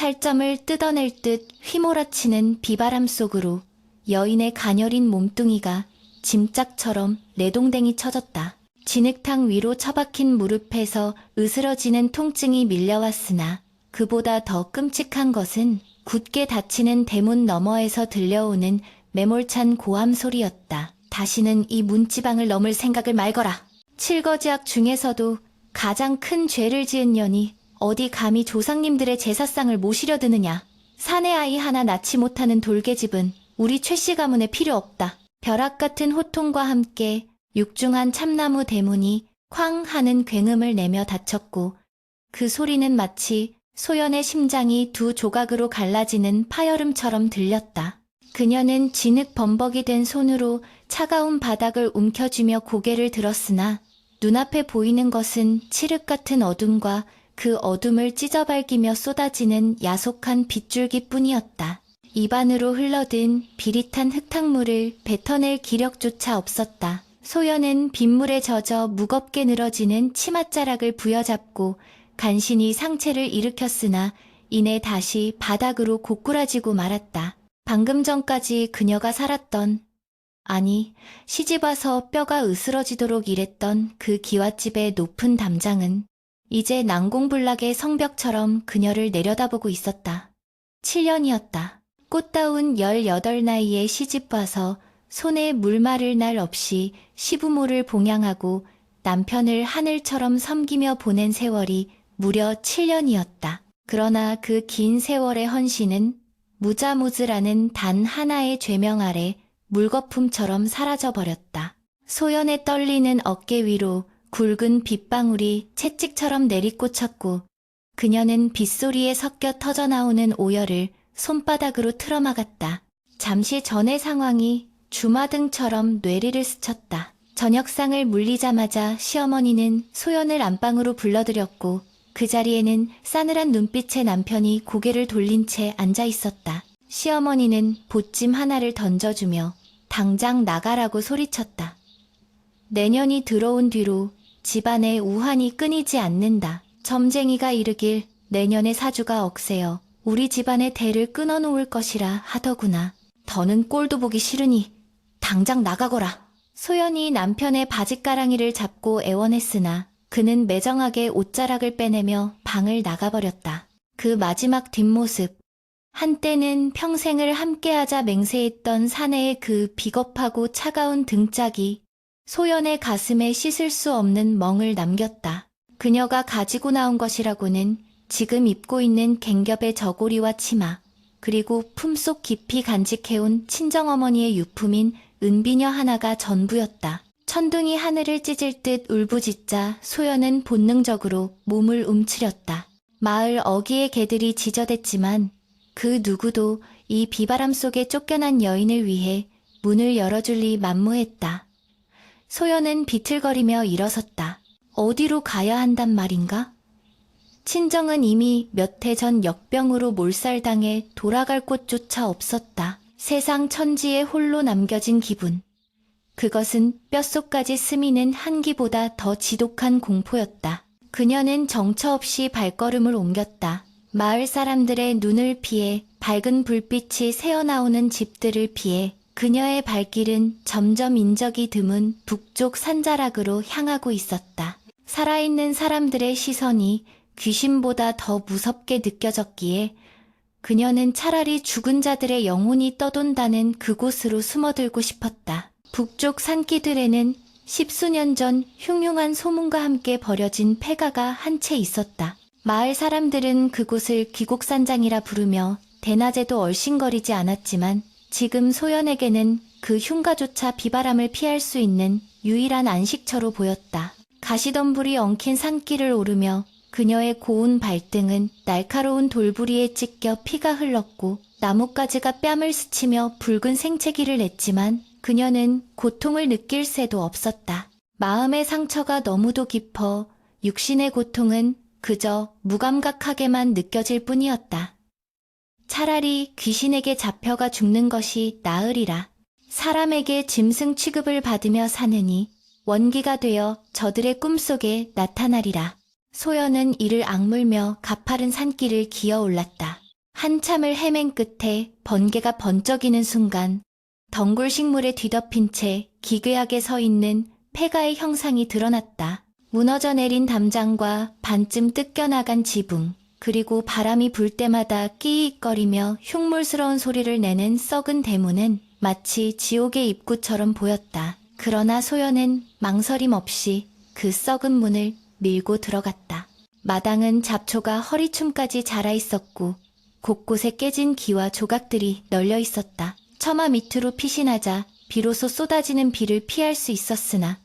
살점을 뜯어낼 듯 휘몰아치는 비바람 속으로 여인의 가녀린 몸뚱이가 짐짝처럼 내동댕이 쳐졌다. 진흙탕 위로 처박힌 무릎에서 으스러지는 통증이 밀려왔으나 그보다 더 끔찍한 것은 굳게 닫히는 대문 너머에서 들려오는 매몰찬 고함 소리였다. 다시는 이 문지방을 넘을 생각을 말거라. 칠거지악 중에서도 가장 큰 죄를 지은 년이 어디 감히 조상님들의 제사상을 모시려 드느냐. 사내 아이 하나 낳지 못하는 돌계집은 우리 최씨 가문에 필요 없다. 벼락 같은 호통과 함께 육중한 참나무 대문이 쾅 하는 굉음을 내며 닫혔고 그 소리는 마치 소연의 심장이 두 조각으로 갈라지는 파열음처럼 들렸다. 그녀는 진흙 범벅이 된 손으로 차가운 바닥을 움켜쥐며 고개를 들었으나 눈앞에 보이는 것은 칠흑 같은 어둠과 그 어둠을 찢어발기며 쏟아지는 야속한 빗줄기뿐이었다. 입안으로 흘러든 비릿한 흙탕물을 뱉어낼 기력조차 없었다. 소연은 빗물에 젖어 무겁게 늘어지는 치맛자락을 부여잡고 간신히 상체를 일으켰으나 이내 다시 바닥으로 고꾸라지고 말았다. 방금 전까지 그녀가 살았던, 아니 시집와서 뼈가 으스러지도록 일했던 그 기와집의 높은 담장은 이제 난공불락의 성벽처럼 그녀를 내려다보고 있었다. 7년이었다. 꽃다운 18 나이에 시집와서 손에 물 마를 날 없이 시부모를 봉양하고 남편을 하늘처럼 섬기며 보낸 세월이 무려 7년이었다. 그러나 그 긴 세월의 헌신은 무자무즈라는 단 하나의 죄명 아래 물거품처럼 사라져버렸다. 소연의 떨리는 어깨 위로 굵은 빗방울이 채찍처럼 내리꽂혔고 그녀는 빗소리에 섞여 터져나오는 오열을 손바닥으로 틀어막았다. 잠시 전의 상황이 주마등처럼 뇌리를 스쳤다. 저녁상을 물리자마자 시어머니는 소연을 안방으로 불러들였고 그 자리에는 싸늘한 눈빛의 남편이 고개를 돌린 채 앉아 있었다. 시어머니는 보찜 하나를 던져주며 당장 나가라고 소리쳤다. 내년이 들어온 뒤로 집안의 우환이 끊이지 않는다. 점쟁이가 이르길 내년에 사주가 억세여 우리 집안의 대를 끊어놓을 것이라 하더구나. 더는 꼴도 보기 싫으니 당장 나가거라. 소연이 남편의 바짓가랑이를 잡고 애원했으나 그는 매정하게 옷자락을 빼내며 방을 나가버렸다. 그 마지막 뒷모습, 한때는 평생을 함께하자 맹세했던 사내의 그 비겁하고 차가운 등짝이 소연의 가슴에 씻을 수 없는 멍을 남겼다. 그녀가 가지고 나온 것이라고는 지금 입고 있는 갱겹의 저고리와 치마, 그리고 품속 깊이 간직해온 친정어머니의 유품인 은비녀 하나가 전부였다. 천둥이 하늘을 찢을 듯 울부짖자 소연은 본능적으로 몸을 움츠렸다. 마을 어귀의 개들이 지저댔지만 그 누구도 이 비바람 속에 쫓겨난 여인을 위해 문을 열어줄 리 만무했다. 소연은 비틀거리며 일어섰다. 어디로 가야 한단 말인가? 친정은 이미 몇 해 전 역병으로 몰살당해 돌아갈 곳조차 없었다. 세상 천지에 홀로 남겨진 기분. 그것은 뼛속까지 스미는 한기보다 더 지독한 공포였다. 그녀는 정처 없이 발걸음을 옮겼다. 마을 사람들의 눈을 피해 밝은 불빛이 새어나오는 집들을 피해 그녀의 발길은 점점 인적이 드문 북쪽 산자락으로 향하고 있었다. 살아있는 사람들의 시선이 귀신보다 더 무섭게 느껴졌기에 그녀는 차라리 죽은 자들의 영혼이 떠돈다는 그곳으로 숨어들고 싶었다. 북쪽 산기들에는 십수년 전 흉흉한 소문과 함께 버려진 폐가가 한 채 있었다. 마을 사람들은 그곳을 귀곡산장이라 부르며 대낮에도 얼씬거리지 않았지만 지금 소연에게는 그 흉가조차 비바람을 피할 수 있는 유일한 안식처로 보였다. 가시덤불이 엉킨 산길을 오르며 그녀의 고운 발등은 날카로운 돌부리에 찢겨 피가 흘렀고 나뭇가지가 뺨을 스치며 붉은 생채기를 냈지만 그녀는 고통을 느낄 새도 없었다. 마음의 상처가 너무도 깊어 육신의 고통은 그저 무감각하게만 느껴질 뿐이었다. 차라리 귀신에게 잡혀가 죽는 것이 나으리라. 사람에게 짐승 취급을 받으며 사느니 원기가 되어 저들의 꿈속에 나타나리라. 소연은 이를 악물며 가파른 산길을 기어 올랐다. 한참을 헤맨 끝에 번개가 번쩍이는 순간 덩굴 식물에 뒤덮인 채 기괴하게 서 있는 폐가의 형상이 드러났다. 무너져 내린 담장과 반쯤 뜯겨나간 지붕, 그리고 바람이 불 때마다 끼익거리며 흉물스러운 소리를 내는 썩은 대문은 마치 지옥의 입구처럼 보였다. 그러나 소연은 망설임 없이 그 썩은 문을 밀고 들어갔다. 마당은 잡초가 허리춤까지 자라 있었고 곳곳에 깨진 기와 조각들이 널려 있었다. 처마 밑으로 피신하자 비로소 쏟아지는 비를 피할 수 있었으나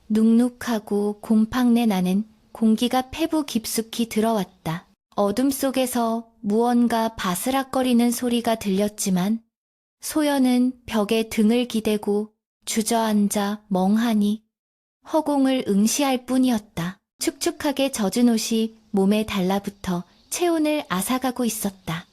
눅눅하고 곰팡내 나는 공기가 폐부 깊숙이 들어왔다. 어둠 속에서 무언가 바스락거리는 소리가 들렸지만 소연은 벽에 등을 기대고 주저앉아 멍하니 허공을 응시할 뿐이었다. 축축하게 젖은 옷이 몸에 달라붙어 체온을 앗아가고 있었다.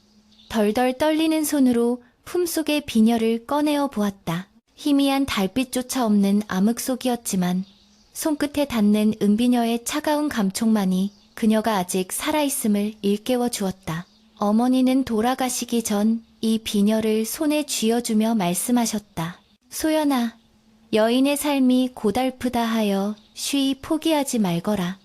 덜덜 떨리는 손으로 품속의 비녀를 꺼내어 보았다. 희미한 달빛조차 없는 암흑 속이었지만 손끝에 닿는 은비녀의 차가운 감촉만이 그녀가 아직 살아있음을 일깨워 주었다. 어머니는 돌아가시기 전 이 비녀를 손에 쥐어주며 말씀하셨다. 소연아, 여인의 삶이 고달프다 하여 쉬이 포기하지 말거라.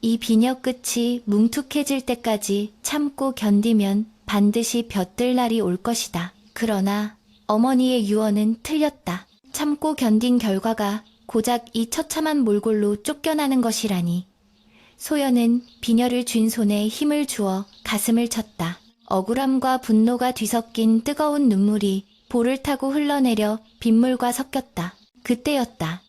이 비녀 끝이 뭉툭해질 때까지 참고 견디면 반드시 볕들 날이 올 것이다. 그러나 어머니의 유언은 틀렸다. 참고 견딘 결과가 고작 이 처참한 몰골로 쫓겨나는 것이라니. 소연은 비녀를 쥔 손에 힘을 주어 가슴을 쳤다. 억울함과 분노가 뒤섞인 뜨거운 눈물이 볼을 타고 흘러내려 빗물과 섞였다. 그때였다.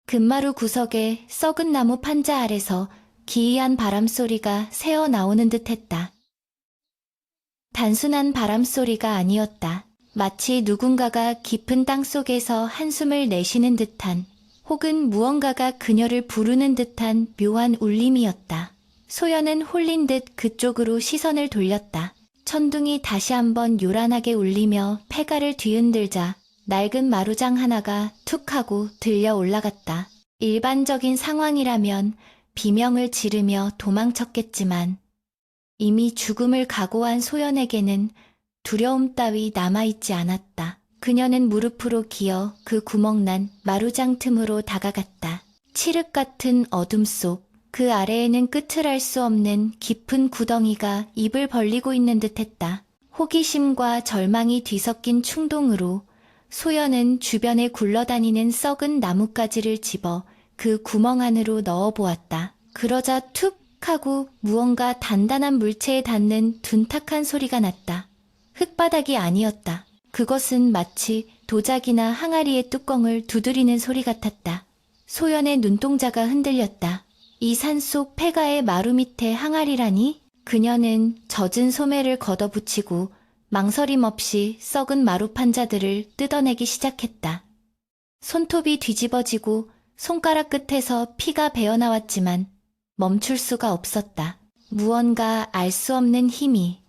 금마루 구석에 썩은 나무 판자 아래서 기이한 바람소리가 새어 나오는 듯했다. 단순한 바람소리가 아니었다. 마치 누군가가 깊은 땅속에서 한숨을 내쉬는 듯한, 혹은 무언가가 그녀를 부르는 듯한 묘한 울림이었다. 소연은 홀린 듯 그쪽으로 시선을 돌렸다. 천둥이 다시 한번 요란하게 울리며 폐가를 뒤흔들자 낡은 마루장 하나가 툭 하고 들려 올라갔다. 일반적인 상황이라면 비명을 지르며 도망쳤겠지만 이미 죽음을 각오한 소연에게는 두려움 따위 남아있지 않았다. 그녀는 무릎으로 기어 그 구멍난 마루장 틈으로 다가갔다. 칠흑 같은 어둠 속 그 아래에는 끝을 알 수 없는 깊은 구덩이가 입을 벌리고 있는 듯했다. 호기심과 절망이 뒤섞인 충동으로 소연은 주변에 굴러다니는 썩은 나뭇가지를 집어 그 구멍 안으로 넣어보았다. 그러자 툭 하고 무언가 단단한 물체에 닿는 둔탁한 소리가 났다. 흙바닥이 아니었다. 그것은 마치 도자기나 항아리의 뚜껑을 두드리는 소리 같았다. 소연의 눈동자가 흔들렸다. 이 산속 폐가의 마루 밑에 항아리라니? 그녀는 젖은 소매를 걷어붙이고 망설임 없이 썩은 마루 판자들을 뜯어내기 시작했다. 손톱이 뒤집어지고 손가락 끝에서 피가 배어나왔지만 멈출 수가 없었다. 무언가 알 수 없는 힘이,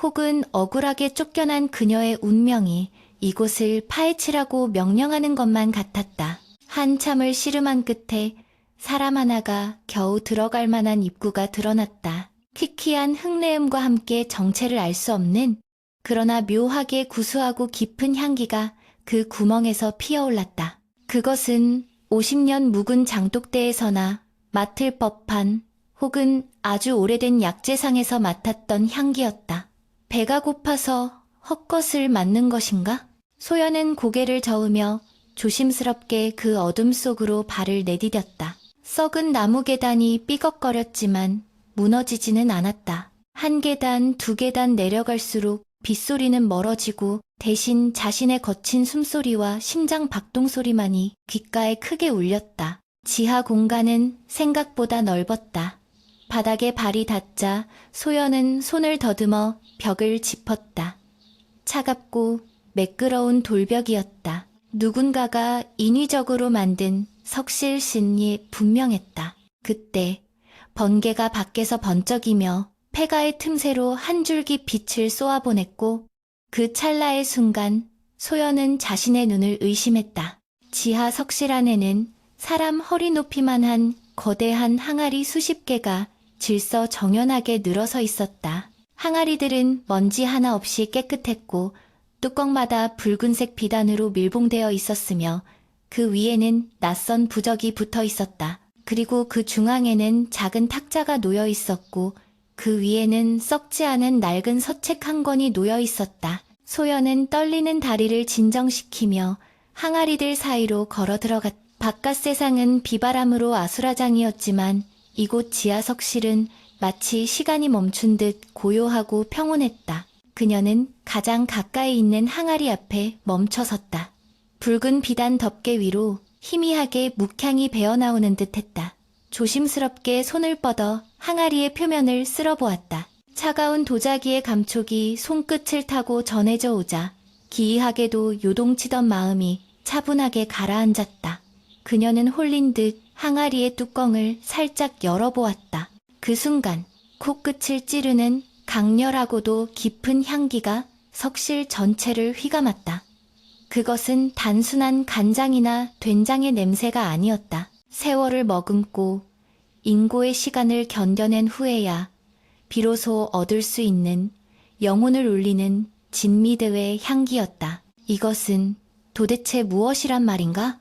혹은 억울하게 쫓겨난 그녀의 운명이 이곳을 파헤치라고 명령하는 것만 같았다. 한참을 씨름한 끝에 사람 하나가 겨우 들어갈 만한 입구가 드러났다. 희귀한 흙내음과 함께 정체를 알 수 없는, 그러나 묘하게 구수하고 깊은 향기가 그 구멍에서 피어올랐다. 그것은 50년 묵은 장독대에서나 맡을 법한, 혹은 아주 오래된 약재상에서 맡았던 향기였다. 배가 고파서 헛것을 맞는 것인가? 소연은 고개를 저으며 조심스럽게 그 어둠 속으로 발을 내디뎠다. 썩은 나무 계단이 삐걱거렸지만 무너지지는 않았다. 한 계단, 두 계단 내려갈수록 빗소리는 멀어지고 대신 자신의 거친 숨소리와 심장 박동 소리만이 귓가에 크게 울렸다. 지하 공간은 생각보다 넓었다. 바닥에 발이 닿자 소연은 손을 더듬어 벽을 짚었다. 차갑고 매끄러운 돌벽이었다. 누군가가 인위적으로 만든 석실신이 분명했다. 그때 번개가 밖에서 번쩍이며 폐가의 틈새로 한 줄기 빛을 쏘아보냈고 그 찰나의 순간 소연은 자신의 눈을 의심했다. 지하 석실 안에는 사람 허리 높이만한 거대한 항아리 수십 개가 질서 정연하게 늘어서 있었다. 항아리들은 먼지 하나 없이 깨끗했고 뚜껑마다 붉은색 비단으로 밀봉되어 있었으며 그 위에는 낯선 부적이 붙어 있었다. 그리고 그 중앙에는 작은 탁자가 놓여 있었고 그 위에는 썩지 않은 낡은 서책 한 권이 놓여 있었다. 소연은 떨리는 다리를 진정시키며 항아리들 사이로 걸어 들어갔다. 바깥 세상은 비바람으로 아수라장이었지만 이곳 지하석실은 마치 시간이 멈춘 듯 고요하고 평온했다. 그녀는 가장 가까이 있는 항아리 앞에 멈춰섰다. 붉은 비단 덮개 위로 희미하게 묵향이 배어나오는 듯했다. 조심스럽게 손을 뻗어 항아리의 표면을 쓸어보았다. 차가운 도자기의 감촉이 손끝을 타고 전해져 오자 기이하게도 요동치던 마음이 차분하게 가라앉았다. 그녀는 홀린 듯 항아리의 뚜껑을 살짝 열어보았다. 그 순간 코끝을 찌르는 강렬하고도 깊은 향기가 석실 전체를 휘감았다. 그것은 단순한 간장이나 된장의 냄새가 아니었다. 세월을 머금고 인고의 시간을 견뎌낸 후에야 비로소 얻을 수 있는 영혼을 울리는 진미드의 향기였다. 이것은 도대체 무엇이란 말인가?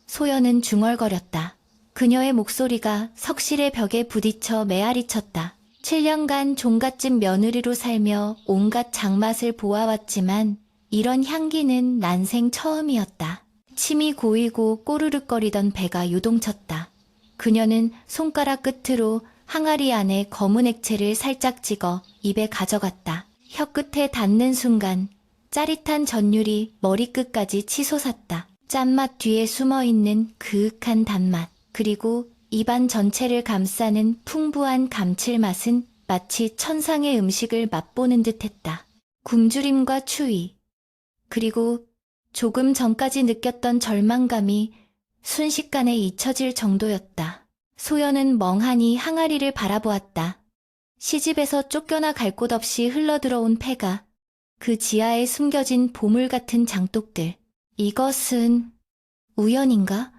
소연은 중얼거렸다. 그녀의 목소리가 석실의 벽에 부딪혀 메아리쳤다. 7년간 종갓집 며느리로 살며 온갖 장맛을 보아왔지만 이런 향기는 난생 처음이었다. 침이 고이고 꼬르륵거리던 배가 요동쳤다. 그녀는 손가락 끝으로 항아리 안에 검은 액체를 살짝 찍어 입에 가져갔다. 혀끝에 닿는 순간 짜릿한 전율이 머리끝까지 치솟았다. 짠맛 뒤에 숨어있는 그윽한 단맛, 그리고 입안 전체를 감싸는 풍부한 감칠맛은 마치 천상의 음식을 맛보는 듯했다. 굶주림과 추위, 그리고 조금 전까지 느꼈던 절망감이 순식간에 잊혀질 정도였다. 소연은 멍하니 항아리를 바라보았다. 시집에서 쫓겨나 갈 곳 없이 흘러들어온 폐가, 그 지하에 숨겨진 보물 같은 장독들. 이것은 우연인가?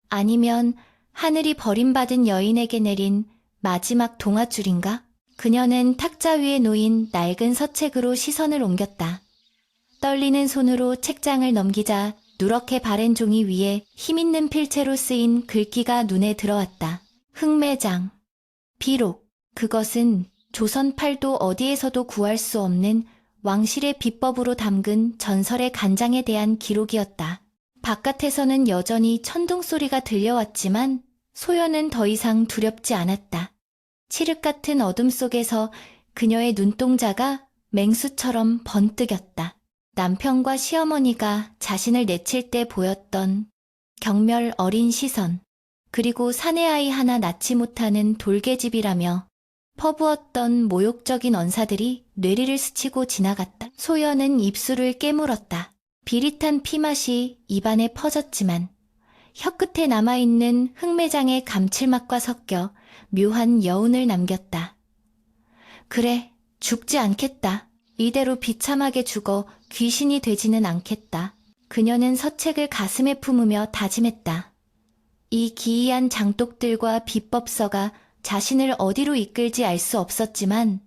아니면 하늘이 버림받은 여인에게 내린 마지막 동화줄인가? 그녀는 탁자 위에 놓인 낡은 서책으로 시선을 옮겼다. 떨리는 손으로 책장을 넘기자 누렇게 바랜 종이 위에 힘있는 필체로 쓰인 글귀가 눈에 들어왔다. 흑매장. 비록 그것은 조선 팔도 어디에서도 구할 수 없는 왕실의 비법으로 담근 전설의 간장에 대한 기록이었다. 바깥에서는 여전히 천둥 소리가 들려왔지만 소연은 더 이상 두렵지 않았다. 칠흑 같은 어둠 속에서 그녀의 눈동자가 맹수처럼 번뜩였다. 남편과 시어머니가 자신을 내칠 때 보였던 경멸 어린 시선, 그리고 사내 아이 하나 낳지 못하는 돌계집이라며 퍼부었던 모욕적인 언사들이 뇌리를 스치고 지나갔다. 소연은 입술을 깨물었다. 비릿한 피맛이 입안에 퍼졌지만 혀끝에 남아있는 흑매장의 감칠맛과 섞여 묘한 여운을 남겼다. 그래, 죽지 않겠다. 이대로 비참하게 죽어 귀신이 되지는 않겠다. 그녀는 서책을 가슴에 품으며 다짐했다. 이 기이한 장독들과 비법서가 자신을 어디로 이끌지 알 수 없었지만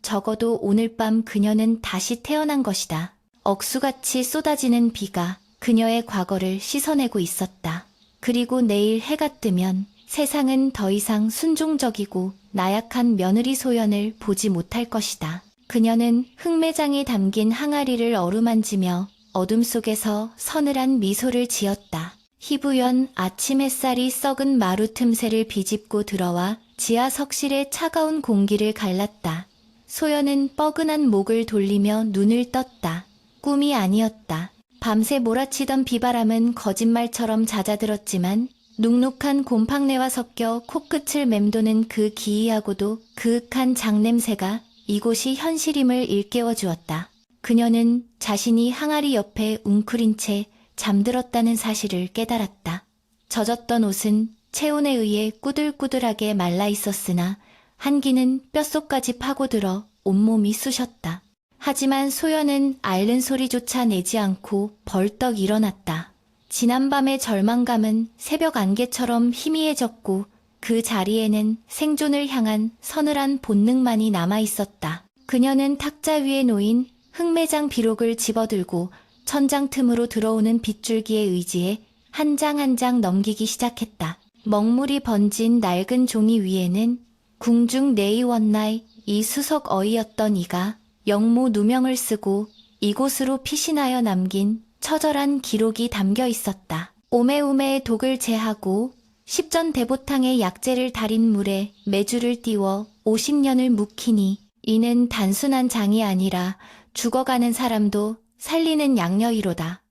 적어도 오늘 밤 그녀는 다시 태어난 것이다. 억수같이 쏟아지는 비가 그녀의 과거를 씻어내고 있었다. 그리고 내일 해가 뜨면 세상은 더 이상 순종적이고 나약한 며느리 소연을 보지 못할 것이다. 그녀는 흑매장이 담긴 항아리를 어루만지며 어둠 속에서 서늘한 미소를 지었다. 희부연 아침 햇살이 썩은 마루 틈새를 비집고 들어와 지하 석실의 차가운 공기를 갈랐다. 소연은 뻐근한 목을 돌리며 눈을 떴다. 꿈이 아니었다. 밤새 몰아치던 비바람은 거짓말처럼 잦아들었지만 눅눅한 곰팡내와 섞여 코끝을 맴도는 그 기이하고도 그윽한 장냄새가 이곳이 현실임을 일깨워 주었다. 그녀는 자신이 항아리 옆에 웅크린 채 잠들었다는 사실을 깨달았다. 젖었던 옷은 체온에 의해 꾸들꾸들하게 말라 있었으나 한기는 뼛속까지 파고들어 온몸이 쑤셨다. 하지만 소연은 앓는 소리조차 내지 않고 벌떡 일어났다. 지난밤의 절망감은 새벽 안개처럼 희미해졌고 그 자리에는 생존을 향한 서늘한 본능만이 남아있었다. 그녀는 탁자 위에 놓인 흑매장 비록을 집어들고 천장 틈으로 들어오는 빗줄기에 의지해 한 장 한 장 넘기기 시작했다. 먹물이 번진 낡은 종이 위에는 궁중 내이원나이 이 수석 어이였던 이가 영모 누명을 쓰고 이곳으로 피신하여 남긴 처절한 기록이 담겨 있었다. 오매오매의 독을 제하고 십전 대보탕의 약재를 달인 물에 메주를 띄워 50년을 묵히니 이는 단순한 장이 아니라 죽어가는 사람도 살리는 양녀이로다.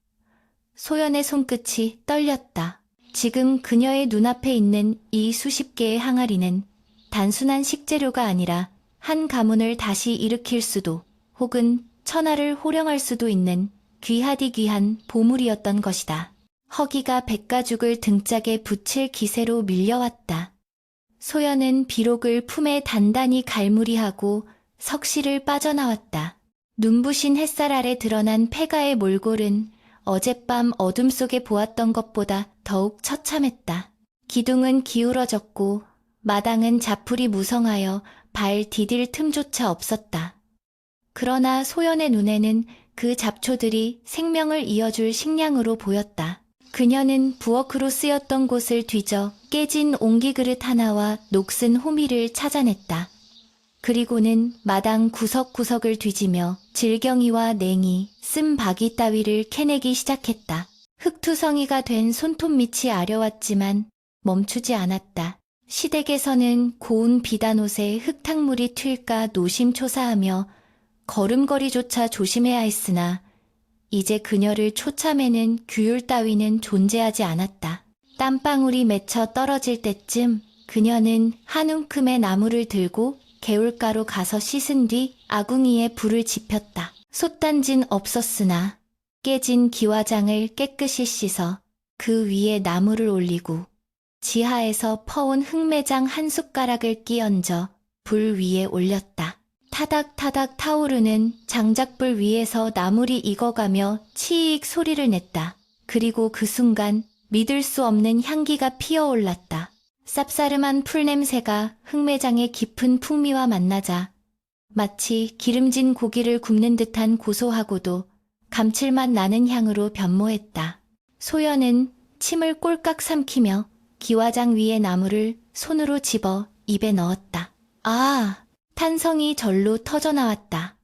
소연의 손끝이 떨렸다. 지금 그녀의 눈앞에 있는 이 수십 개의 항아리는 단순한 식재료가 아니라 한 가문을 다시 일으킬 수도 혹은 천하를 호령할 수도 있는 귀하디 귀한 보물이었던 것이다. 허기가 백가죽을 등짝에 붙일 기세로 밀려왔다. 소연은 비록을 품에 단단히 갈무리하고 석실을 빠져나왔다. 눈부신 햇살 아래 드러난 폐가의 몰골은 어젯밤 어둠 속에 보았던 것보다 더욱 처참했다. 기둥은 기울어졌고 마당은 자풀이 무성하여 발 디딜 틈조차 없었다. 그러나 소연의 눈에는 그 잡초들이 생명을 이어줄 식량으로 보였다. 그녀는 부엌으로 쓰였던 곳을 뒤져 깨진 옹기그릇 하나와 녹슨 호미를 찾아냈다. 그리고는 마당 구석구석을 뒤지며 질경이와 냉이, 쓴바귀 따위를 캐내기 시작했다. 흙투성이가 된 손톱 밑이 아려왔지만 멈추지 않았다. 시댁에서는 고운 비단옷에 흙탕물이 튈까 노심초사하며 걸음걸이조차 조심해야 했으나 이제 그녀를 초참에는 규율 따위는 존재하지 않았다. 땀방울이 맺혀 떨어질 때쯤 그녀는 한 움큼의 나무를 들고 개울가로 가서 씻은 뒤 아궁이에 불을 지폈다. 솥단진 없었으나 깨진 기와장을 깨끗이 씻어 그 위에 나무를 올리고 지하에서 퍼온 흑매장 한 숟가락을 끼얹어 불 위에 올렸다. 타닥타닥 타오르는 장작불 위에서 나물이 익어가며 치익 소리를 냈다. 그리고 그 순간 믿을 수 없는 향기가 피어올랐다. 쌉싸름한 풀냄새가 흑매장의 깊은 풍미와 만나자 마치 기름진 고기를 굽는 듯한 고소하고도 감칠맛 나는 향으로 변모했다. 소연은 침을 꼴깍 삼키며 기와장 위의 나물을 손으로 집어 입에 넣었다. 아! 탄성이 절로 터져나왔다.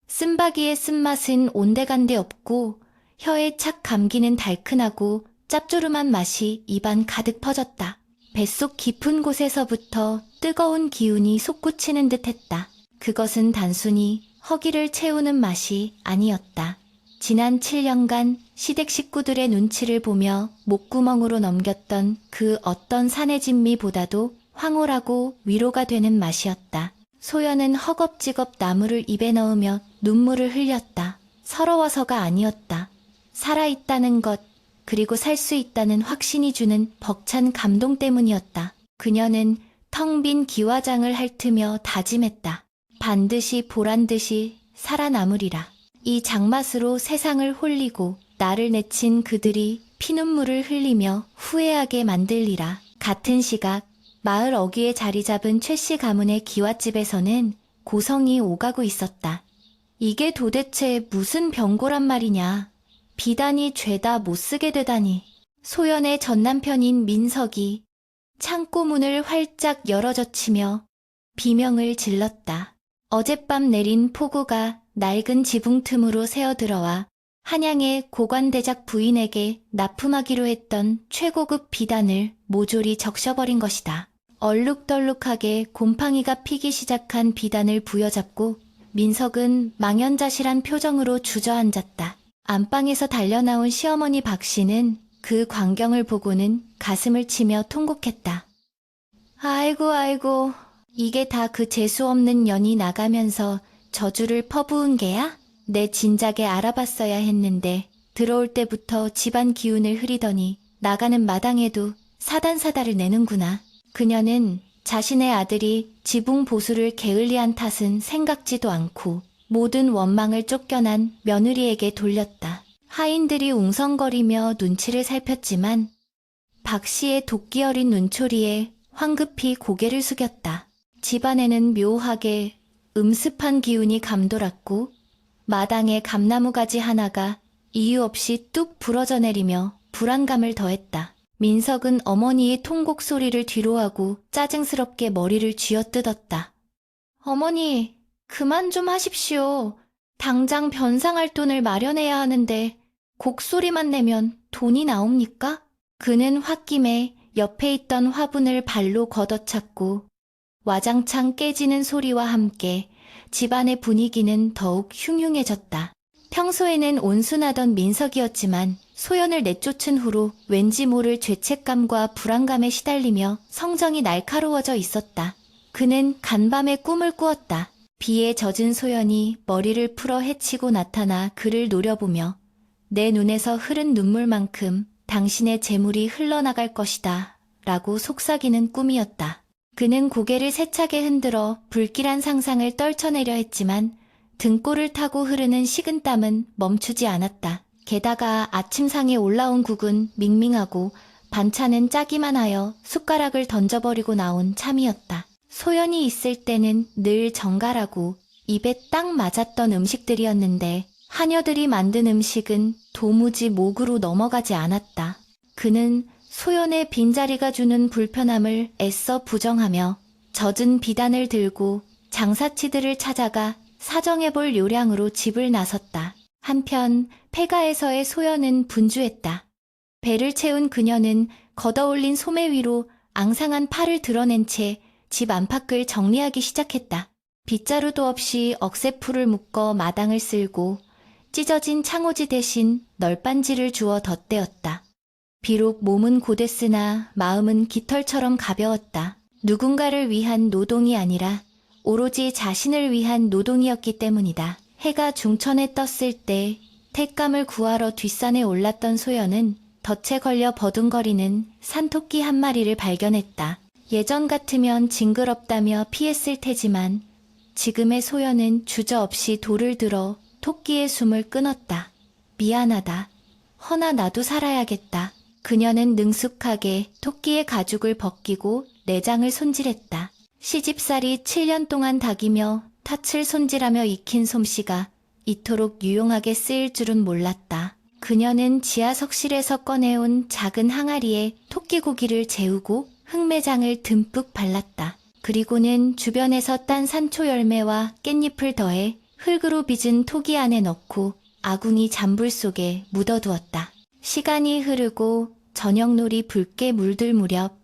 쓴바귀의 쓴맛은 온데간데 없고 혀에 착 감기는 달큰하고 짭조름한 맛이 입안 가득 퍼졌다. 뱃속 깊은 곳에서부터 뜨거운 기운이 솟구치는 듯했다. 그것은 단순히 허기를 채우는 맛이 아니었다. 지난 7년간 시댁 식구들의 눈치를 보며 목구멍으로 넘겼던 그 어떤 산의 진미보다도 황홀하고 위로가 되는 맛이었다. 소연은 허겁지겁 나물을 입에 넣으며 눈물을 흘렸다. 서러워서가 아니었다. 살아있다는 것, 그리고 살 수 있다는 확신이 주는 벅찬 감동 때문이었다. 그녀는 텅 빈 기와장을 핥으며 다짐했다. 반드시 보란듯이 살아남으리라. 이 장맛으로 세상을 홀리고 나를 내친 그들이 피눈물을 흘리며 후회하게 만들리라. 같은 시각 마을 어귀에 자리 잡은 최씨 가문의 기와집에서는 고성이 오가고 있었다. 이게 도대체 무슨 병고란 말이냐. 비단이 죄다 못쓰게 되다니. 소연의 전남편인 민석이 창고 문을 활짝 열어젖히며 비명을 질렀다. 어젯밤 내린 폭우가 낡은 지붕 틈으로 새어들어와 한양의 고관대작 부인에게 납품하기로 했던 최고급 비단을 모조리 적셔버린 것이다. 얼룩덜룩하게 곰팡이가 피기 시작한 비단을 부여잡고 민석은 망연자실한 표정으로 주저앉았다. 안방에서 달려나온 시어머니 박씨는 그 광경을 보고는 가슴을 치며 통곡했다. 아이고 아이고, 이게 다 그 재수없는 년이 나가면서 저주를 퍼부은 게야? 내 진작에 알아봤어야 했는데 들어올 때부터 집안 기운을 흐리더니 나가는 마당에도 사단사다를 내는구나. 그녀는 자신의 아들이 지붕 보수를 게을리한 탓은 생각지도 않고 모든 원망을 쫓겨난 며느리에게 돌렸다. 하인들이 웅성거리며 눈치를 살폈지만 박 씨의 도끼 어린 눈초리에 황급히 고개를 숙였다. 집안에는 묘하게 음습한 기운이 감돌았고 마당에 감나무 가지 하나가 이유 없이 뚝 부러져 내리며 불안감을 더했다. 민석은 어머니의 통곡 소리를 뒤로하고 짜증스럽게 머리를 쥐어뜯었다. 어머니, 그만 좀 하십시오. 당장 변상할 돈을 마련해야 하는데 곡소리만 내면 돈이 나옵니까? 그는 홧김에 옆에 있던 화분을 발로 걷어찼고 와장창 깨지는 소리와 함께 집안의 분위기는 더욱 흉흉해졌다. 평소에는 온순하던 민석이었지만 소연을 내쫓은 후로 왠지 모를 죄책감과 불안감에 시달리며 성정이 날카로워져 있었다. 그는 간밤에 꿈을 꾸었다. 비에 젖은 소연이 머리를 풀어 헤치고 나타나 그를 노려보며 내 눈에서 흐른 눈물만큼 당신의 재물이 흘러나갈 것이다 라고 속삭이는 꿈이었다. 그는 고개를 세차게 흔들어 불길한 상상을 떨쳐내려 했지만 등골을 타고 흐르는 식은땀은 멈추지 않았다. 게다가 아침상에 올라온 국은 밍밍하고 반찬은 짜기만 하여 숟가락을 던져버리고 나온 참이었다. 소연이 있을 때는 늘 정갈하고 입에 딱 맞았던 음식들이었는데 하녀들이 만든 음식은 도무지 목으로 넘어가지 않았다. 그는 소연의 빈자리가 주는 불편함을 애써 부정하며 젖은 비단을 들고 장사치들을 찾아가 사정해볼 요량으로 집을 나섰다. 한편 폐가에서의 소연은 분주했다. 배를 채운 그녀는 걷어올린 소매 위로 앙상한 팔을 드러낸 채 집 안팎을 정리하기 시작했다. 빗자루도 없이 억새풀을 묶어 마당을 쓸고 찢어진 창호지 대신 널빤지를 주어 덧대었다. 비록 몸은 고됐으나 마음은 깃털처럼 가벼웠다. 누군가를 위한 노동이 아니라 오로지 자신을 위한 노동이었기 때문이다. 해가 중천에 떴을 때 택감을 구하러 뒷산에 올랐던 소연은 덫에 걸려 버둥거리는 산토끼 한 마리를 발견했다. 예전 같으면 징그럽다며 피했을 테지만 지금의 소연은 주저없이 돌을 들어 토끼의 숨을 끊었다. 미안하다. 허나 나도 살아야겠다. 그녀는 능숙하게 토끼의 가죽을 벗기고 내장을 손질했다. 시집살이 7년 동안 닭이며 탓을 손질하며 익힌 솜씨가 이토록 유용하게 쓰일 줄은 몰랐다. 그녀는 지하석실에서 꺼내온 작은 항아리에 토끼고기를 재우고 흑매장을 듬뿍 발랐다. 그리고는 주변에서 딴 산초 열매와 깻잎을 더해 흙으로 빚은 토기 안에 넣고 아궁이 잔불 속에 묻어두었다. 시간이 흐르고 저녁놀이 붉게 물들 무렵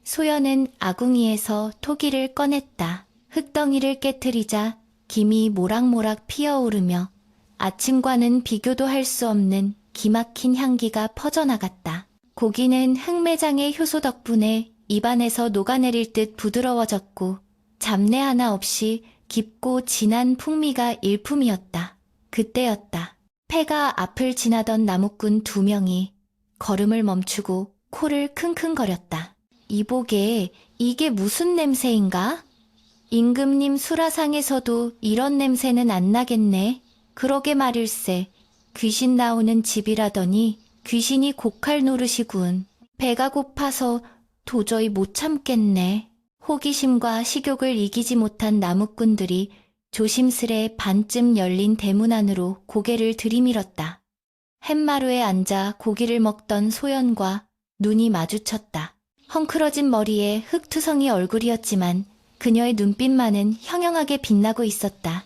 소연은 아궁이에서 토기를 꺼냈다. 흙덩이를 깨트리자 김이 모락모락 피어오르며 아침과는 비교도 할 수 없는 기막힌 향기가 퍼져나갔다. 고기는 흑매장의 효소 덕분에 입안에서 녹아내릴 듯 부드러워졌고 잡내 하나 없이 깊고 진한 풍미가 일품이었다. 그때였다. 폐가 앞을 지나던 나무꾼 2명이 걸음을 멈추고 코를 킁킁거렸다. 이보게 이게 무슨 냄새인가? 임금님 수라상에서도 이런 냄새는 안 나겠네. 그러게 말일세. 귀신 나오는 집이라더니 귀신이 곡할 노릇이군. 배가 고파서 도저히 못 참겠네. 호기심과 식욕을 이기지 못한 나무꾼들이 조심스레 반쯤 열린 대문 안으로 고개를 들이밀었다. 햇마루에 앉아 고기를 먹던 소연과 눈이 마주쳤다. 헝클어진 머리에 흙투성이 얼굴이었지만 그녀의 눈빛만은 형형하게 빛나고 있었다.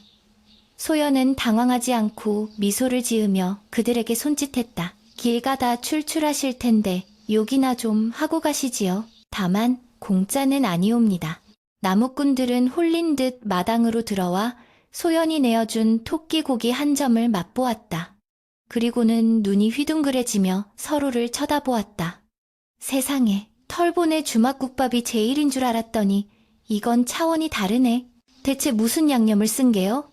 소연은 당황하지 않고 미소를 지으며 그들에게 손짓했다. 길 가다 출출하실 텐데 욕이나 좀 하고 가시지요. 다만 공짜는 아니옵니다. 나무꾼들은 홀린 듯 마당으로 들어와 소연이 내어준 토끼고기 한 점을 맛보았다. 그리고는 눈이 휘둥그레지며 서로를 쳐다보았다. 세상에, 털보네 주막국밥이 제일인 줄 알았더니 이건 차원이 다르네. 대체 무슨 양념을 쓴 게요?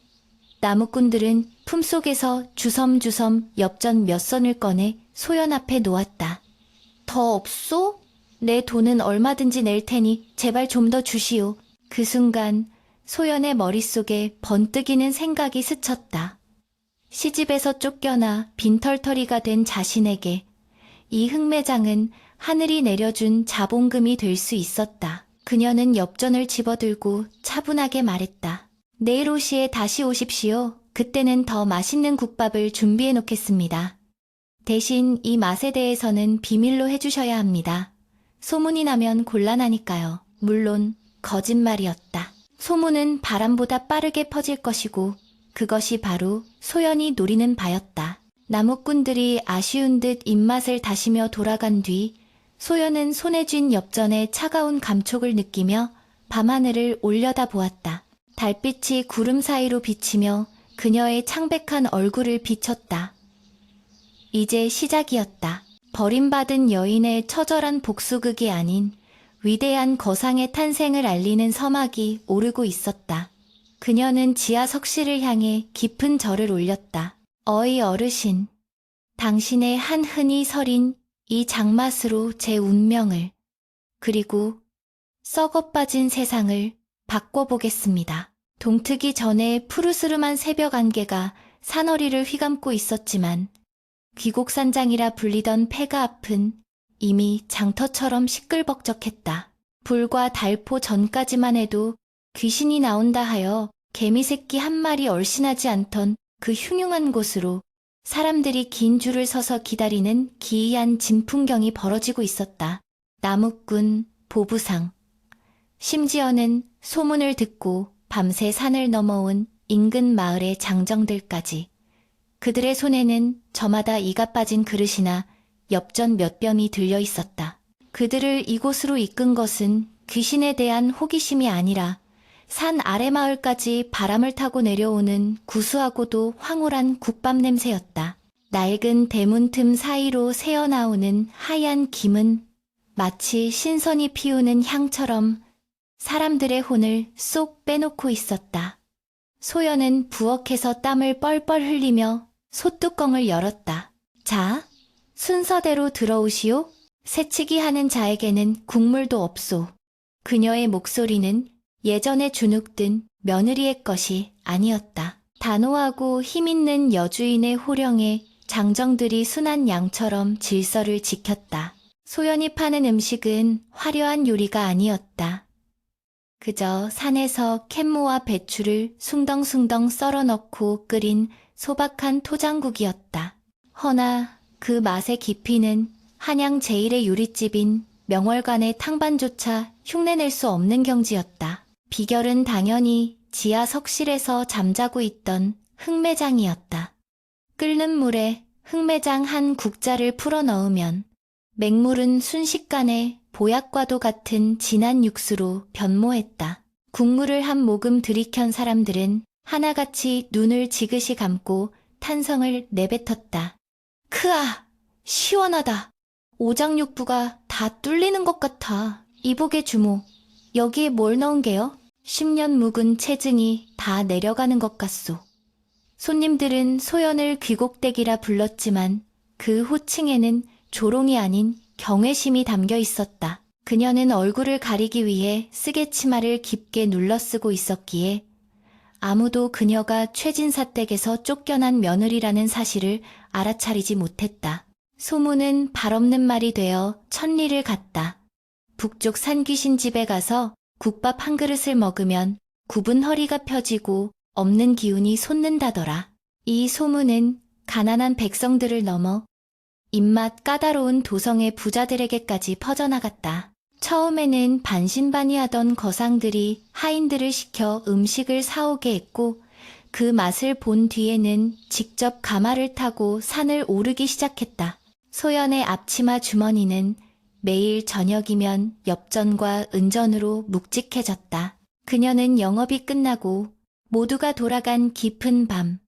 나무꾼들은 품속에서 주섬주섬 엽전 몇 선을 꺼내 소연 앞에 놓았다. 더 없소? 내 돈은 얼마든지 낼 테니 제발 좀 더 주시오. 그 순간 소연의 머릿속에 번뜩이는 생각이 스쳤다. 시집에서 쫓겨나 빈털터리가 된 자신에게 이 흑매장은 하늘이 내려준 자본금이 될 수 있었다. 그녀는 엽전을 집어들고 차분하게 말했다. 내일 오시에 다시 오십시오. 그때는 더 맛있는 국밥을 준비해 놓겠습니다. 대신 이 맛에 대해서는 비밀로 해주셔야 합니다. 소문이 나면 곤란하니까요. 물론 거짓말이었다. 소문은 바람보다 빠르게 퍼질 것이고 그것이 바로 소연이 노리는 바였다. 나무꾼들이 아쉬운 듯 입맛을 다시며 돌아간 뒤 소연은 손에 쥔 엽전의 차가운 감촉을 느끼며 밤하늘을 올려다 보았다. 달빛이 구름 사이로 비치며 그녀의 창백한 얼굴을 비췄다. 이제 시작이었다. 버림받은 여인의 처절한 복수극이 아닌 위대한 거상의 탄생을 알리는 서막이 오르고 있었다. 그녀는 지하석실을 향해 깊은 절을 올렸다. 어이 어르신, 당신의 한 흔히 서린 이 장맛으로 제 운명을, 그리고 썩어 빠진 세상을 바꿔보겠습니다. 동트기 전에 푸르스름한 새벽 안개가 산허리를 휘감고 있었지만 귀곡산장이라 불리던 폐가 앞은 이미 장터처럼 시끌벅적했다. 불과 달포 전까지만 해도 귀신이 나온다 하여 개미새끼 한 마리 얼씬하지 않던 그 흉흉한 곳으로 사람들이 긴 줄을 서서 기다리는 기이한 진풍경이 벌어지고 있었다. 나무꾼, 보부상, 심지어는 소문을 듣고 밤새 산을 넘어온 인근 마을의 장정들까지. 그들의 손에는 저마다 이가 빠진 그릇이나 엽전 몇 병이 들려 있었다. 그들을 이곳으로 이끈 것은 귀신에 대한 호기심이 아니라 산 아래 마을까지 바람을 타고 내려오는 구수하고도 황홀한 국밥 냄새였다. 낡은 대문 틈 사이로 새어나오는 하얀 김은 마치 신선이 피우는 향처럼 사람들의 혼을 쏙 빼놓고 있었다. 소연은 부엌에서 땀을 뻘뻘 흘리며 솥뚜껑을 열었다. 자, 순서대로 들어오시오. 새치기 하는 자에게는 국물도 없소. 그녀의 목소리는 예전에 주눅든 며느리의 것이 아니었다. 단호하고 힘있는 여주인의 호령에 장정들이 순한 양처럼 질서를 지켰다. 소연이 파는 음식은 화려한 요리가 아니었다. 그저 산에서 캔모와 배추를 숭덩숭덩 썰어 넣고 끓인 소박한 토장국이었다. 허나 그 맛의 깊이는 한양 제1의 요리집인 명월관의 탕반조차 흉내낼 수 없는 경지였다. 비결은 당연히 지하 석실에서 잠자고 있던 흑매장이었다. 끓는 물에 흑매장 한 국자를 풀어 넣으면 맹물은 순식간에 보약과도 같은 진한 육수로 변모했다. 국물을 한 모금 들이켠 사람들은 하나같이 눈을 지그시 감고 탄성을 내뱉었다. 크아! 시원하다. 오장육부가 다 뚫리는 것 같아. 이복의 주모, 여기에 뭘 넣은 게요? 10년 묵은 체증이 다 내려가는 것 같소. 손님들은 소연을 귀곡댁이라 불렀지만 그 호칭에는 조롱이 아닌 경외심이 담겨 있었다. 그녀는 얼굴을 가리기 위해 쓰개치마를 깊게 눌러쓰고 있었기에 아무도 그녀가 최진사댁에서 쫓겨난 며느리라는 사실을 알아차리지 못했다. 소문은 발없는 말이 되어 천리를 갔다. 북쪽 산귀신 집에 가서 국밥 한 그릇을 먹으면 굽은 허리가 펴지고 없는 기운이 솟는다더라. 이 소문은 가난한 백성들을 넘어 입맛 까다로운 도성의 부자들에게까지 퍼져나갔다. 처음에는 반신반의하던 거상들이 하인들을 시켜 음식을 사오게 했고 그 맛을 본 뒤에는 직접 가마를 타고 산을 오르기 시작했다. 소연의 앞치마 주머니는 매일 저녁이면 엽전과 은전으로 묵직해졌다. 그녀는 영업이 끝나고 모두가 돌아간 깊은 밤,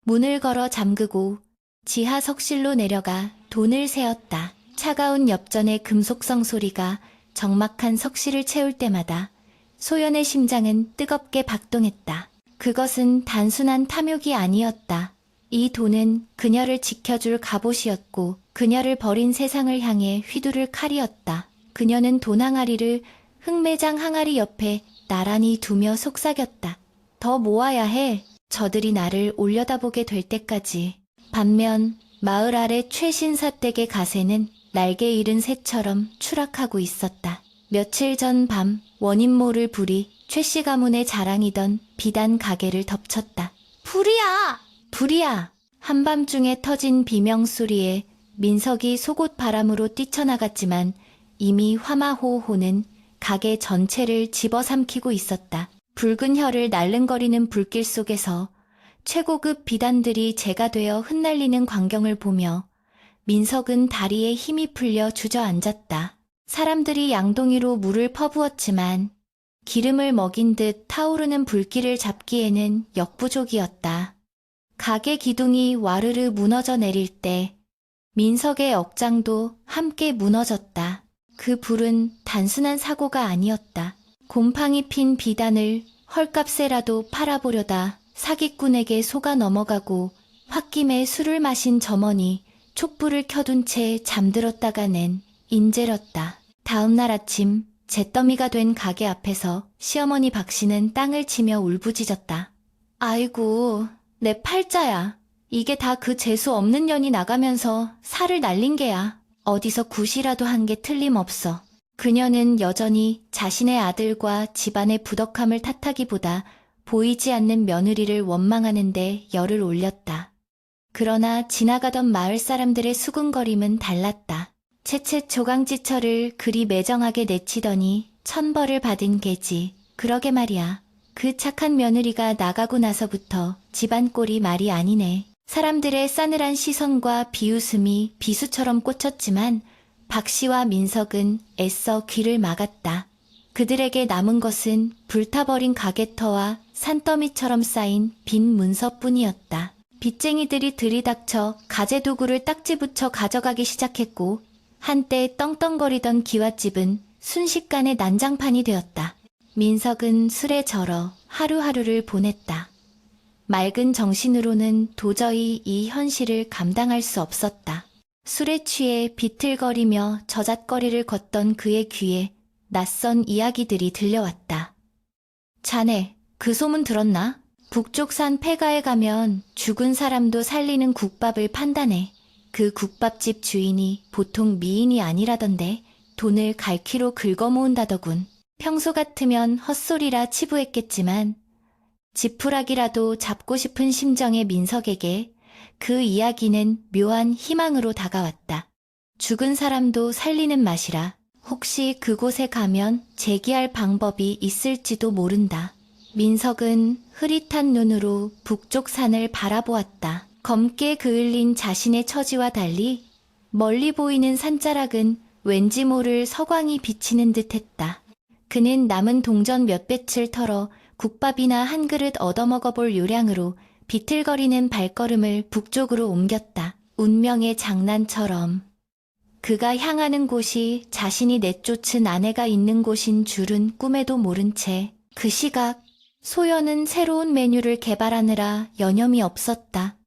문을 걸어 잠그고 지하 석실로 내려가 돈을 세었다. 차가운 엽전의 금속성 소리가 적막한 석실을 채울 때마다 소연의 심장은 뜨겁게 박동했다. 그것은 단순한 탐욕이 아니었다. 이 돈은 그녀를 지켜줄 갑옷이었고 그녀를 버린 세상을 향해 휘두를 칼이었다. 그녀는 돈 항아리를 흑매장 항아리 옆에 나란히 두며 속삭였다. 더 모아야 해. 저들이 나를 올려다보게 될 때까지. 반면 마을 아래 최신사댁의 가세는 날개 잃은 새처럼 추락하고 있었다. 며칠 전 밤 원인 모를 불이 최씨 가문의 자랑이던 비단 가게를 덮쳤다. 불이야! 불이야! 한밤중에 터진 비명소리에 민석이 속옷 바람으로 뛰쳐나갔지만 이미 화마호호는 가게 전체를 집어삼키고 있었다. 붉은 혀를 날름거리는 불길 속에서 최고급 비단들이 재가 되어 흩날리는 광경을 보며 민석은 다리에 힘이 풀려 주저앉았다. 사람들이 양동이로 물을 퍼부었지만 기름을 먹인 듯 타오르는 불길을 잡기에는 역부족이었다. 가게 기둥이 와르르 무너져 내릴 때 민석의 억장도 함께 무너졌다. 그 불은 단순한 사고가 아니었다. 곰팡이 핀 비단을 헐값에라도 팔아보려다 사기꾼에게 속아 넘어가고 홧김에 술을 마신 점원이 촛불을 켜둔 채 잠들었다가 낸 인재였다. 다음 날 아침 잿더미가 된 가게 앞에서 시어머니 박씨는 땅을 치며 울부짖었다. 아이고, 내 팔자야. 이게 다 그 재수 없는 년이 나가면서 살을 날린 게야. 어디서 굿이라도 한 게 틀림없어. 그녀는 여전히 자신의 아들과 집안의 부덕함을 탓하기보다 보이지 않는 며느리를 원망하는데 열을 올렸다. 그러나 지나가던 마을 사람들의 수군거림은 달랐다. 채채 조강지처를 그리 매정하게 내치더니 천벌을 받은 게지. 그러게 말이야. 그 착한 며느리가 나가고 나서부터 집안 꼴이 말이 아니네. 사람들의 싸늘한 시선과 비웃음이 비수처럼 꽂혔지만 박씨와 민석은 애써 귀를 막았다. 그들에게 남은 것은 불타버린 가게터와 산더미처럼 쌓인 빈 문서뿐이었다. 빚쟁이들이 들이닥쳐 가재도구를 딱지 붙여 가져가기 시작했고 한때 떵떵거리던 기와집은 순식간에 난장판이 되었다. 민석은 술에 절어 하루하루를 보냈다. 맑은 정신으로는 도저히 이 현실을 감당할 수 없었다. 술에 취해 비틀거리며 저잣거리를 걷던 그의 귀에 낯선 이야기들이 들려왔다. 자네, 그 소문 들었나? 북쪽산 폐가에 가면 죽은 사람도 살리는 국밥을 판다네. 그 국밥집 주인이 보통 미인이 아니라던데 돈을 갈퀴로 긁어모은다더군. 평소 같으면 헛소리라 치부했겠지만 지푸라기라도 잡고 싶은 심정의 민석에게 그 이야기는 묘한 희망으로 다가왔다. 죽은 사람도 살리는 맛이라 혹시 그곳에 가면 재기할 방법이 있을지도 모른다. 민석은 흐릿한 눈으로 북쪽 산을 바라보았다. 검게 그을린 자신의 처지와 달리 멀리 보이는 산자락은 왠지 모를 서광이 비치는 듯했다. 그는 남은 동전 몇 배칠 털어 국밥이나 한 그릇 얻어먹어볼 요량으로 비틀거리는 발걸음을 북쪽으로 옮겼다. 운명의 장난처럼 그가 향하는 곳이 자신이 내쫓은 아내가 있는 곳인 줄은 꿈에도 모른 채 그 시각 소연은 새로운 메뉴를 개발하느라 여념이 없었다.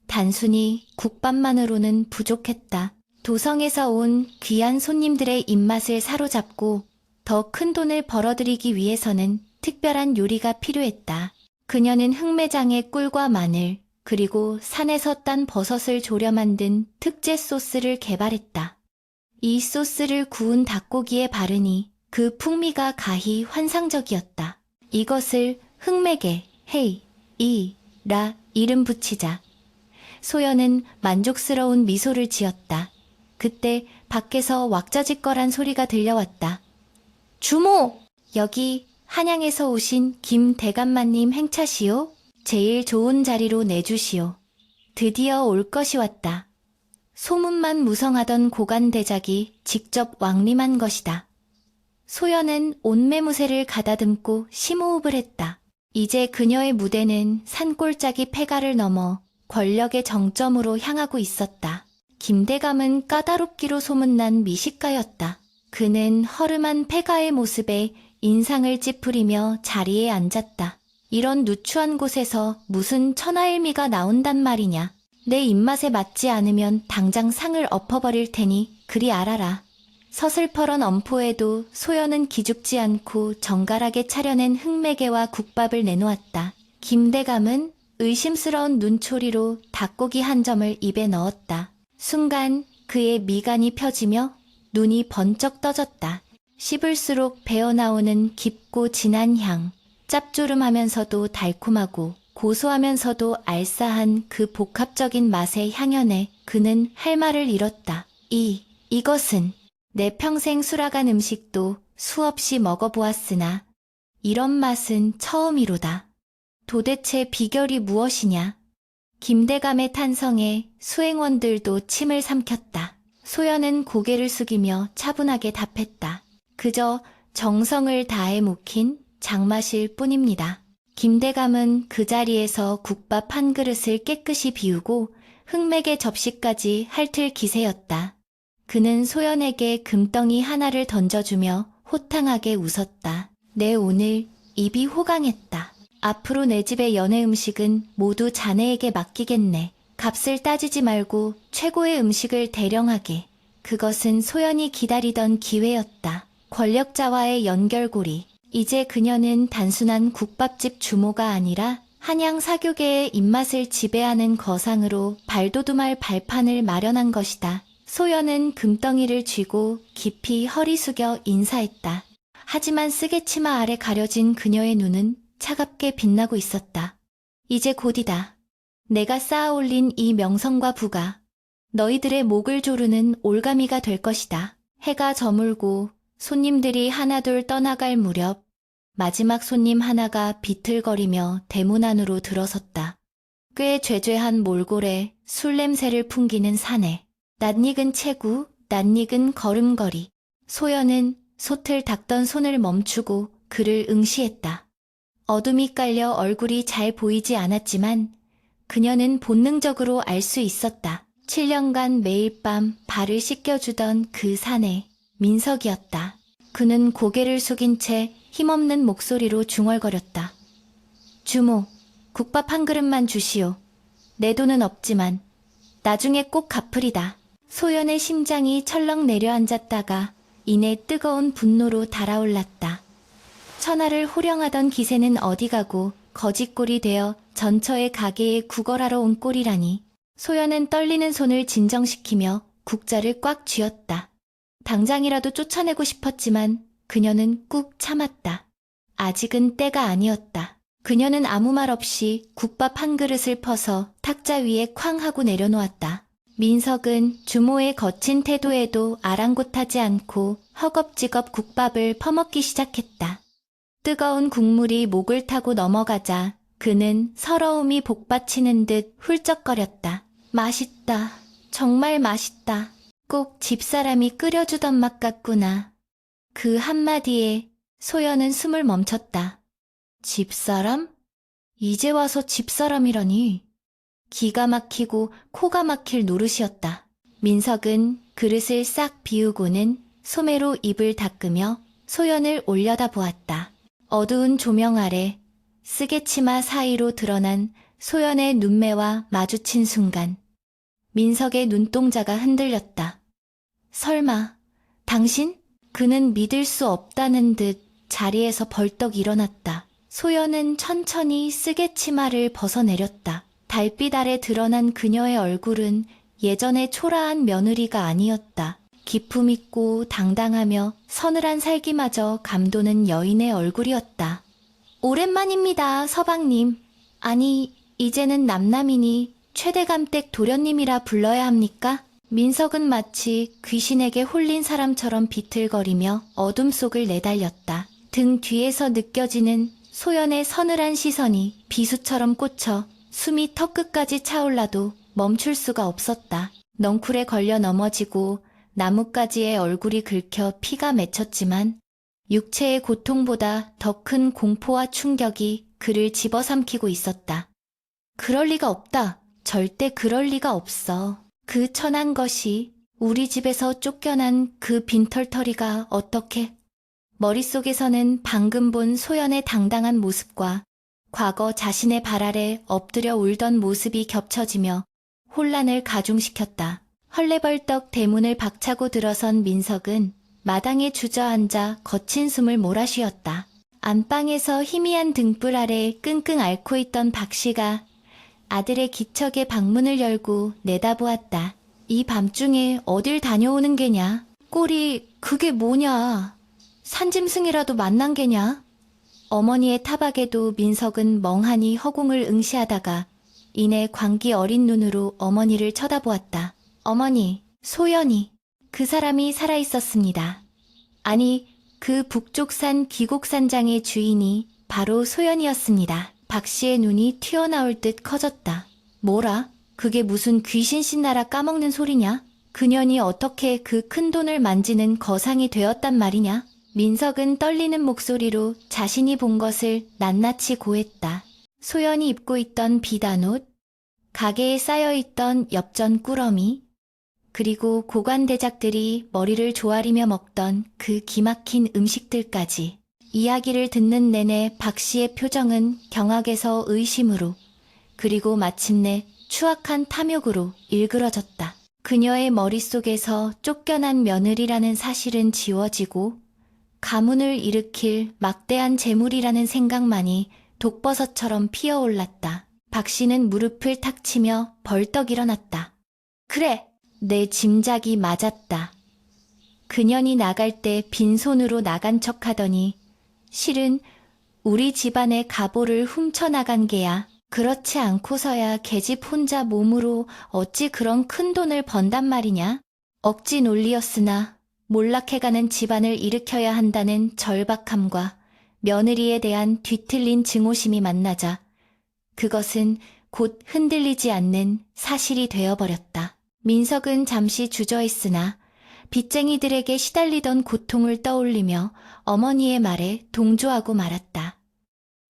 단순히 국밥만으로는 부족했다. 도성에서 온 귀한 손님들의 입맛을 사로잡고 더 큰 돈을 벌어들이기 위해서는 특별한 요리가 필요했다. 그녀는 흑매장에 꿀과 마늘, 그리고 산에서 딴 버섯을 졸여 만든 특제 소스를 개발했다. 이 소스를 구운 닭고기에 바르니 그 풍미가 가히 환상적이었다. 이것을 흑매게, 헤이, 이, 라 이름 붙이자. 소연은 만족스러운 미소를 지었다. 그때 밖에서 왁자지껄한 소리가 들려왔다. 주모! 여기 한양에서 오신 김대감마님 행차시오? 제일 좋은 자리로 내주시오. 드디어 올 것이 왔다. 소문만 무성하던 고관대작이 직접 왕림한 것이다. 소연은 온매무새를 가다듬고 심호흡을 했다. 이제 그녀의 무대는 산골짜기 폐가를 넘어 권력의 정점으로 향하고 있었다. 김대감은 까다롭기로 소문난 미식가였다. 그는 허름한 폐가의 모습에 인상을 찌푸리며 자리에 앉았다. 이런 누추한 곳에서 무슨 천하일미가 나온단 말이냐. 내 입맛에 맞지 않으면 당장 상을 엎어버릴 테니 그리 알아라. 서슬퍼런 엄포에도 소연은 기죽지 않고 정갈하게 차려낸 흑매개와 국밥을 내놓았다. 김대감은 의심스러운 눈초리로 닭고기 한 점을 입에 넣었다. 순간 그의 미간이 펴지며 눈이 번쩍 떠졌다. 씹을수록 배어나오는 깊고 진한 향, 짭조름하면서도 달콤하고 고소하면서도 알싸한 그 복합적인 맛의 향연에 그는 할 말을 잃었다. 이것은 내 평생 수락한 음식도 수없이 먹어보았으나 이런 맛은 처음이로다. 도대체 비결이 무엇이냐? 김대감의 탄성에 수행원들도 침을 삼켰다. 소연은 고개를 숙이며 차분하게 답했다. 그저 정성을 다해 묵힌 장맛일 뿐입니다. 김대감은 그 자리에서 국밥 한 그릇을 깨끗이 비우고 흑맥의 접시까지 핥을 기세였다. 그는 소연에게 금덩이 하나를 던져주며 호탕하게 웃었다. 내 오늘 입이 호강했다. 앞으로 내 집의 연회 음식은 모두 자네에게 맡기겠네. 값을 따지지 말고 최고의 음식을 대령하게. 그것은 소연이 기다리던 기회였다. 권력자와의 연결고리. 이제 그녀는 단순한 국밥집 주모가 아니라 한양 사교계의 입맛을 지배하는 거상으로 발돋움할 발판을 마련한 것이다. 소연은 금덩이를 쥐고 깊이 허리 숙여 인사했다. 하지만 쓰개치마 아래 가려진 그녀의 눈은 차갑게 빛나고 있었다. 이제 곧이다. 내가 쌓아올린 이 명성과 부가 너희들의 목을 조르는 올가미가 될 것이다. 해가 저물고 손님들이 하나둘 떠나갈 무렵 마지막 손님 하나가 비틀거리며 대문 안으로 들어섰다. 꽤 죄죄한 몰골에 술 냄새를 풍기는 사내. 낯익은 체구, 낯익은 걸음걸이. 소연은 솥을 닦던 손을 멈추고 그를 응시했다. 어둠이 깔려 얼굴이 잘 보이지 않았지만 그녀는 본능적으로 알 수 있었다. 7년간 매일 밤 발을 씻겨주던 그 사내, 민석이었다. 그는 고개를 숙인 채 힘없는 목소리로 중얼거렸다. 주모, 국밥 한 그릇만 주시오. 내 돈은 없지만 나중에 꼭 갚으리다. 소연의 심장이 철렁 내려앉았다가 이내 뜨거운 분노로 달아올랐다. 천하를 호령하던 기세는 어디 가고 거짓골이 되어 전처의 가게에 구걸하러 온 꼴이라니. 소연은 떨리는 손을 진정시키며 국자를 꽉 쥐었다. 당장이라도 쫓아내고 싶었지만 그녀는 꾹 참았다. 아직은 때가 아니었다. 그녀는 아무 말 없이 국밥 한 그릇을 퍼서 탁자 위에 쾅 하고 내려놓았다. 민석은 주모의 거친 태도에도 아랑곳하지 않고 허겁지겁 국밥을 퍼먹기 시작했다. 뜨거운 국물이 목을 타고 넘어가자 그는 서러움이 복받치는 듯 훌쩍거렸다. 맛있다. 정말 맛있다. 꼭 집사람이 끓여주던 맛 같구나. 그 한마디에 소연은 숨을 멈췄다. 집사람? 이제 와서 집사람이라니. 기가 막히고 코가 막힐 노릇이었다. 민석은 그릇을 싹 비우고는 소매로 입을 닦으며 소연을 올려다보았다. 어두운 조명 아래 쓰개치마 사이로 드러난 소연의 눈매와 마주친 순간 민석의 눈동자가 흔들렸다. 설마 당신? 그는 믿을 수 없다는 듯 자리에서 벌떡 일어났다. 소연은 천천히 쓰개치마를 벗어내렸다. 달빛 아래 드러난 그녀의 얼굴은 예전의 초라한 며느리가 아니었다. 기품 있고 당당하며 서늘한 살기마저 감도는 여인의 얼굴이었다. 오랜만입니다, 서방님. 아니, 이제는 남남이니 최대감댁 도련님이라 불러야 합니까? 민석은 마치 귀신에게 홀린 사람처럼 비틀거리며 어둠 속을 내달렸다. 등 뒤에서 느껴지는 소연의 서늘한 시선이 비수처럼 꽂혀 숨이 턱끝까지 차올라도 멈출 수가 없었다. 넝쿨에 걸려 넘어지고 나뭇가지에 얼굴이 긁혀 피가 맺혔지만 육체의 고통보다 더 큰 공포와 충격이 그를 집어삼키고 있었다. 그럴 리가 없다. 절대 그럴 리가 없어. 그 천한 것이 우리 집에서 쫓겨난 그 빈털터리가 어떻게... 머릿속에서는 방금 본 소연의 당당한 모습과 과거 자신의 발 아래 엎드려 울던 모습이 겹쳐지며 혼란을 가중시켰다. 헐레벌떡 대문을 박차고 들어선 민석은 마당에 주저앉아 거친 숨을 몰아쉬었다. 안방에서 희미한 등불 아래 끙끙 앓고 있던 박씨가 아들의 기척에 방문을 열고 내다보았다. 이 밤중에 어딜 다녀오는 게냐? 꼴이 그게 뭐냐? 산짐승이라도 만난 게냐? 어머니의 타박에도 민석은 멍하니 허공을 응시하다가 이내 광기 어린 눈으로 어머니를 쳐다보았다. 어머니, 소연이. 그 사람이 살아있었습니다. 아니, 그 북쪽산 기곡산장의 주인이 바로 소연이었습니다. 박 씨의 눈이 튀어나올 듯 커졌다. 뭐라? 그게 무슨 귀신 신나라 까먹는 소리냐? 그년이 어떻게 그 큰 돈을 만지는 거상이 되었단 말이냐? 민석은 떨리는 목소리로 자신이 본 것을 낱낱이 고했다. 소연이 입고 있던 비단옷, 가게에 쌓여있던 엽전 꾸러미, 그리고 고관대작들이 머리를 조아리며 먹던 그 기막힌 음식들까지. 이야기를 듣는 내내 박 씨의 표정은 경악에서 의심으로, 그리고 마침내 추악한 탐욕으로 일그러졌다. 그녀의 머릿속에서 쫓겨난 며느리라는 사실은 지워지고 가문을 일으킬 막대한 재물이라는 생각만이 독버섯처럼 피어올랐다. 박 씨는 무릎을 탁 치며 벌떡 일어났다. 그래, 내 짐작이 맞았다. 그년이 나갈 때 빈손으로 나간 척하더니 실은 우리 집안의 가보를 훔쳐나간 게야. 그렇지 않고서야 계집 혼자 몸으로 어찌 그런 큰 돈을 번단 말이냐? 억지 논리였으나 몰락해가는 집안을 일으켜야 한다는 절박함과 며느리에 대한 뒤틀린 증오심이 만나자 그것은 곧 흔들리지 않는 사실이 되어버렸다. 민석은 잠시 주저했으나 빚쟁이들에게 시달리던 고통을 떠올리며 어머니의 말에 동조하고 말았다.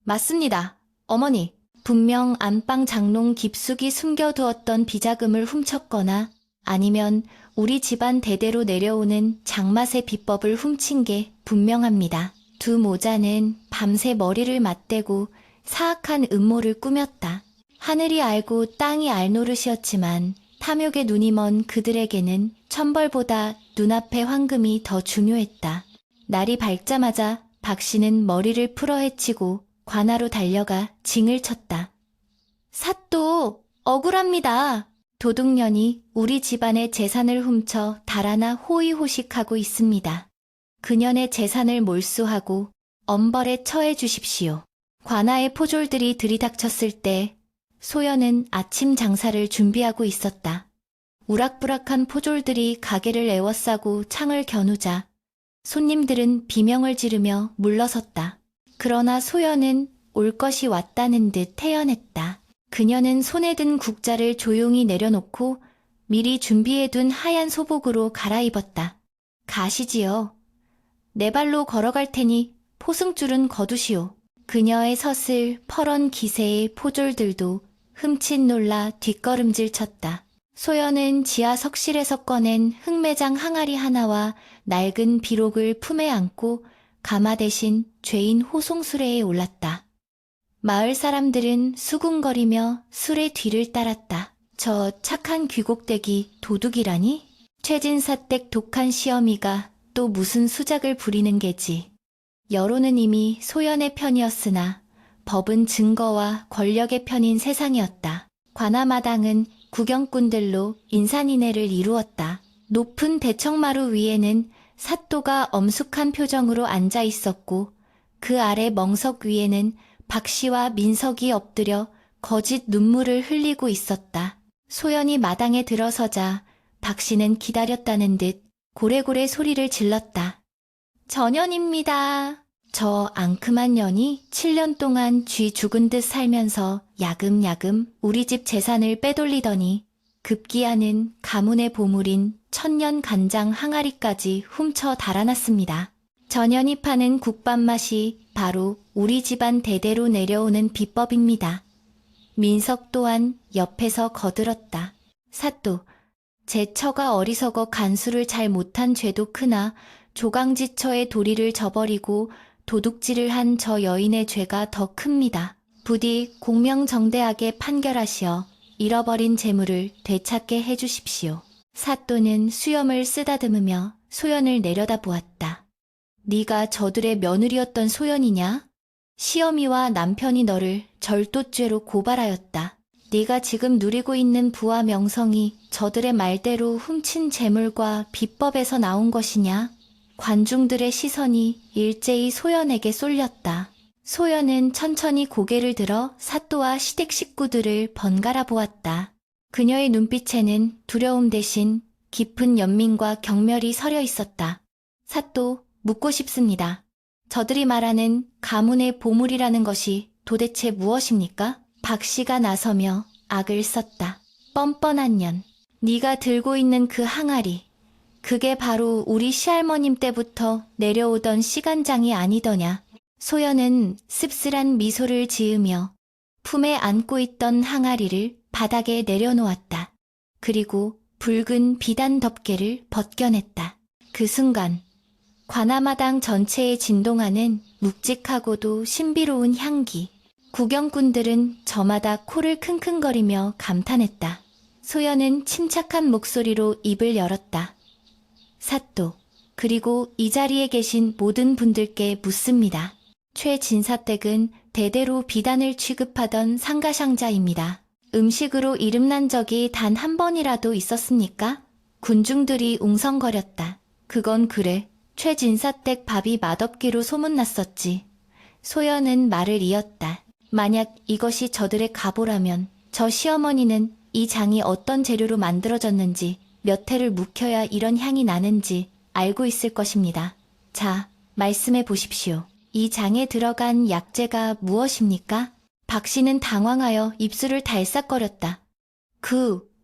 맞습니다, 어머니. 분명 안방 장롱 깊숙이 숨겨두었던 비자금을 훔쳤거나 아니면 우리 집안 대대로 내려오는 장맛의 비법을 훔친 게 분명합니다. 두 모자는 밤새 머리를 맞대고 사악한 음모를 꾸몄다. 하늘이 알고 땅이 알 노릇이었지만 탐욕에 눈이 먼 그들에게는 천벌보다 눈앞의 황금이 더 중요했다. 날이 밝자마자 박 씨는 머리를 풀어 헤치고 관하로 달려가 징을 쳤다. 사또, 억울합니다. 도둑년이 우리 집안의 재산을 훔쳐 달아나 호의호식하고 있습니다. 그년의 재산을 몰수하고 엄벌에 처해 주십시오. 관아의 포졸들이 들이닥쳤을 때 소연은 아침 장사를 준비하고 있었다. 우락부락한 포졸들이 가게를 에워싸고 창을 겨누자 손님들은 비명을 지르며 물러섰다. 그러나 소연은 올 것이 왔다는 듯 태연했다. 그녀는 손에 든 국자를 조용히 내려놓고 미리 준비해둔 하얀 소복으로 갈아입었다. 가시지요. 내 발로 걸어갈 테니 포승줄은 거두시오. 그녀의 서슬 퍼런 기세의 포졸들도 흠칫 놀라 뒷걸음질 쳤다. 소연은 지하 석실에서 꺼낸 흑매장 항아리 하나와 낡은 비록을 품에 안고 가마 대신 죄인 호송수레에 올랐다. 마을 사람들은 수군거리며 술의 뒤를 따랐다. 저 착한 귀곡대기 도둑이라니? 최진사댁 독한 시어미가 또 무슨 수작을 부리는 게지. 여론은 이미 소연의 편이었으나 법은 증거와 권력의 편인 세상이었다. 관아마당은 구경꾼들로 인산인해를 이루었다. 높은 대청마루 위에는 사또가 엄숙한 표정으로 앉아 있었고 그 아래 멍석 위에는 박 씨와 민석이 엎드려 거짓 눈물을 흘리고 있었다. 소연이 마당에 들어서자 박 씨는 기다렸다는 듯 고래고래 소리를 질렀다. 전현입니다. 저 앙큼한 년이 7년 동안 쥐 죽은 듯 살면서 야금야금 우리 집 재산을 빼돌리더니 급기야는 가문의 보물인 천년 간장 항아리까지 훔쳐 달아났습니다. 전현이 파는 국밥 맛이 바로 우리 집안 대대로 내려오는 비법입니다. 민석 또한 옆에서 거들었다. 사또, 제 처가 어리석어 간수를 잘 못한 죄도 크나 조강지처의 도리를 저버리고 도둑질을 한 저 여인의 죄가 더 큽니다. 부디 공명정대하게 판결하시어 잃어버린 재물을 되찾게 해주십시오. 사또는 수염을 쓰다듬으며 소연을 내려다보았다. 네가 저들의 며느리였던 소연이냐? 시어미와 남편이 너를 절도죄로 고발하였다. 네가 지금 누리고 있는 부와 명성이 저들의 말대로 훔친 재물과 비법에서 나온 것이냐? 관중들의 시선이 일제히 소연에게 쏠렸다. 소연은 천천히 고개를 들어 사또와 시댁 식구들을 번갈아 보았다. 그녀의 눈빛에는 두려움 대신 깊은 연민과 경멸이 서려 있었다. 사또, 묻고 싶습니다. 저들이 말하는 가문의 보물이라는 것이 도대체 무엇입니까? 박 씨가 나서며 악을 썼다. 뻔뻔한 년. 네가 들고 있는 그 항아리. 그게 바로 우리 시할머님 때부터 내려오던 시간장이 아니더냐. 소연은 씁쓸한 미소를 지으며 품에 안고 있던 항아리를 바닥에 내려놓았다. 그리고 붉은 비단 덮개를 벗겨냈다. 그 순간 관아마당 전체에 진동하는 묵직하고도 신비로운 향기. 구경꾼들은 저마다 코를 킁킁거리며 감탄했다. 소연은 침착한 목소리로 입을 열었다. 사또, 그리고 이 자리에 계신 모든 분들께 묻습니다. 최진사댁은 대대로 비단을 취급하던 상가상자입니다. 음식으로 이름난 적이 단 한 번이라도 있었습니까? 군중들이 웅성거렸다. 그건 그래. 최진사댁 밥이 맛없기로 소문났었지. 소연은 말을 이었다. 만약 이것이 저들의 가보라면 저 시어머니는 이 장이 어떤 재료로 만들어졌는지 몇 해를 묵혀야 이런 향이 나는지 알고 있을 것입니다. 자, 말씀해 보십시오. 이 장에 들어간 약재가 무엇입니까? 박 씨는 당황하여 입술을 달싹거렸다.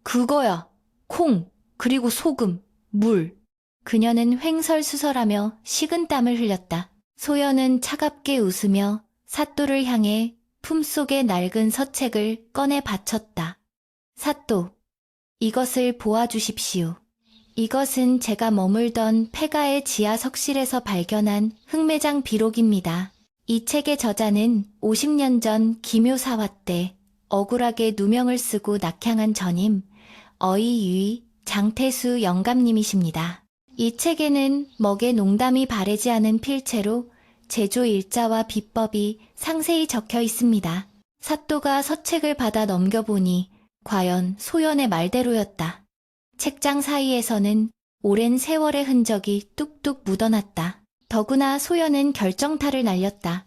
그거야. 콩, 그리고 소금, 물. 그녀는 횡설수설하며 식은땀을 흘렸다. 소연은 차갑게 웃으며 사또를 향해 품속의 낡은 서책을 꺼내 바쳤다. 사또, 이것을 보아주십시오. 이것은 제가 머물던 폐가의 지하 석실에서 발견한 흑매장 비록입니다. 이 책의 저자는 50년 전 기묘사화 때 억울하게 누명을 쓰고 낙향한 전임 어이유이 장태수 영감님이십니다. 이 책에는 먹의 농담이 바래지 않은 필체로 제조 일자와 비법이 상세히 적혀 있습니다. 사또가 서책을 받아 넘겨보니 과연 소연의 말대로였다. 책장 사이에서는 오랜 세월의 흔적이 뚝뚝 묻어났다. 더구나 소연은 결정타를 날렸다.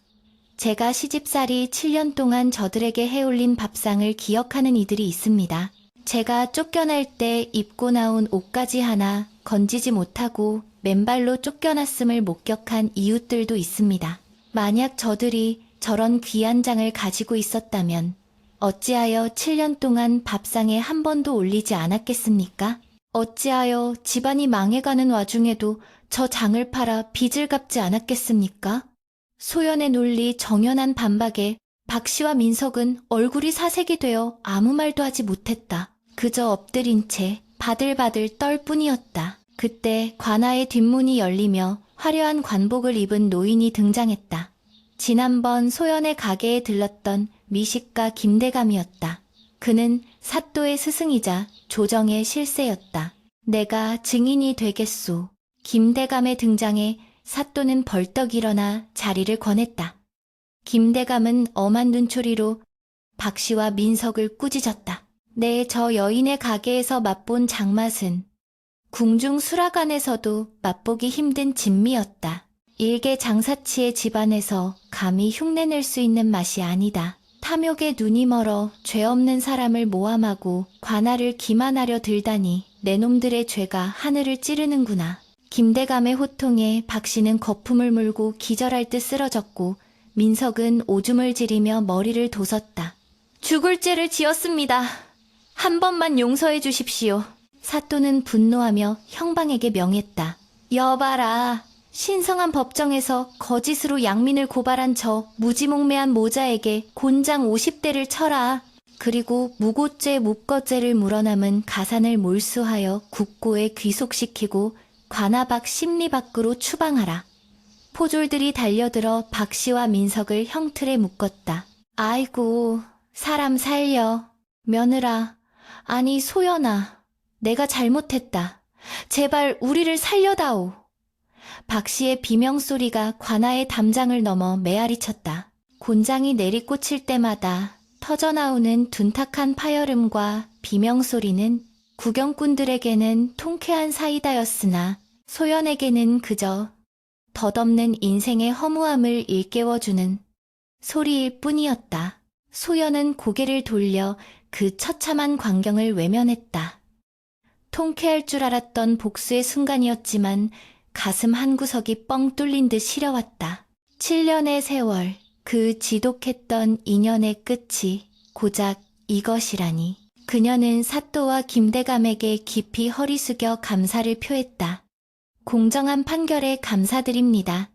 제가 시집살이 7년 동안 저들에게 해올린 밥상을 기억하는 이들이 있습니다. 제가 쫓겨날 때 입고 나온 옷가지 하나 건지지 못하고 맨발로 쫓겨났음을 목격한 이웃들도 있습니다. 만약 저들이 저런 귀한 장을 가지고 있었다면 어찌하여 7년 동안 밥상에 한 번도 올리지 않았겠습니까? 어찌하여 집안이 망해가는 와중에도 저 장을 팔아 빚을 갚지 않았겠습니까? 소연의 논리 정연한 반박에 박 씨와 민석은 얼굴이 사색이 되어 아무 말도 하지 못했다. 그저 엎드린 채 바들바들 떨 뿐이었다. 그때 관아의 뒷문이 열리며 화려한 관복을 입은 노인이 등장했다. 지난번 소연의 가게에 들렀던 미식가 김대감이었다. 그는 사또의 스승이자 조정의 실세였다. 내가 증인이 되겠소. 김대감의 등장에 사또는 벌떡 일어나 자리를 권했다. 김대감은 엄한 눈초리로 박 씨와 민석을 꾸짖었다. 네, 저 여인의 가게에서 맛본 장맛은 궁중 수라간에서도 맛보기 힘든 진미였다. 일개 장사치의 집안에서 감히 흉내낼 수 있는 맛이 아니다. 탐욕에 눈이 멀어 죄 없는 사람을 모함하고 관아를 기만하려 들다니 내 놈들의 죄가 하늘을 찌르는구나. 김대감의 호통에 박 씨는 거품을 물고 기절할 듯 쓰러졌고 민석은 오줌을 지리며 머리를 도섰다. 죽을 죄를 지었습니다. 한 번만 용서해 주십시오. 사또는 분노하며 형방에게 명했다. 여봐라. 신성한 법정에서 거짓으로 양민을 고발한 저 무지몽매한 모자에게 곤장 50대를 쳐라. 그리고 무고죄 묵거죄를 물어남은 가산을 몰수하여 국고에 귀속시키고 관아박 심리 밖으로 추방하라. 포졸들이 달려들어 박 씨와 민석을 형틀에 묶었다. 아이고, 사람 살려. 며느라, 아니 소연아, 내가 잘못했다. 제발 우리를 살려다오. 박 씨의 비명소리가 관아의 담장을 넘어 메아리쳤다. 곤장이 내리꽂힐 때마다 터져나오는 둔탁한 파열음과 비명소리는 구경꾼들에게는 통쾌한 사이다였으나 소연에게는 그저 덧없는 인생의 허무함을 일깨워주는 소리일 뿐이었다. 소연은 고개를 돌려 그 처참한 광경을 외면했다. 통쾌할 줄 알았던 복수의 순간이었지만 가슴 한구석이 뻥 뚫린 듯 시려왔다. 7년의 세월, 그 지독했던 인연의 끝이 고작 이것이라니. 그녀는 사또와 김대감에게 깊이 허리 숙여 감사를 표했다. 공정한 판결에 감사드립니다.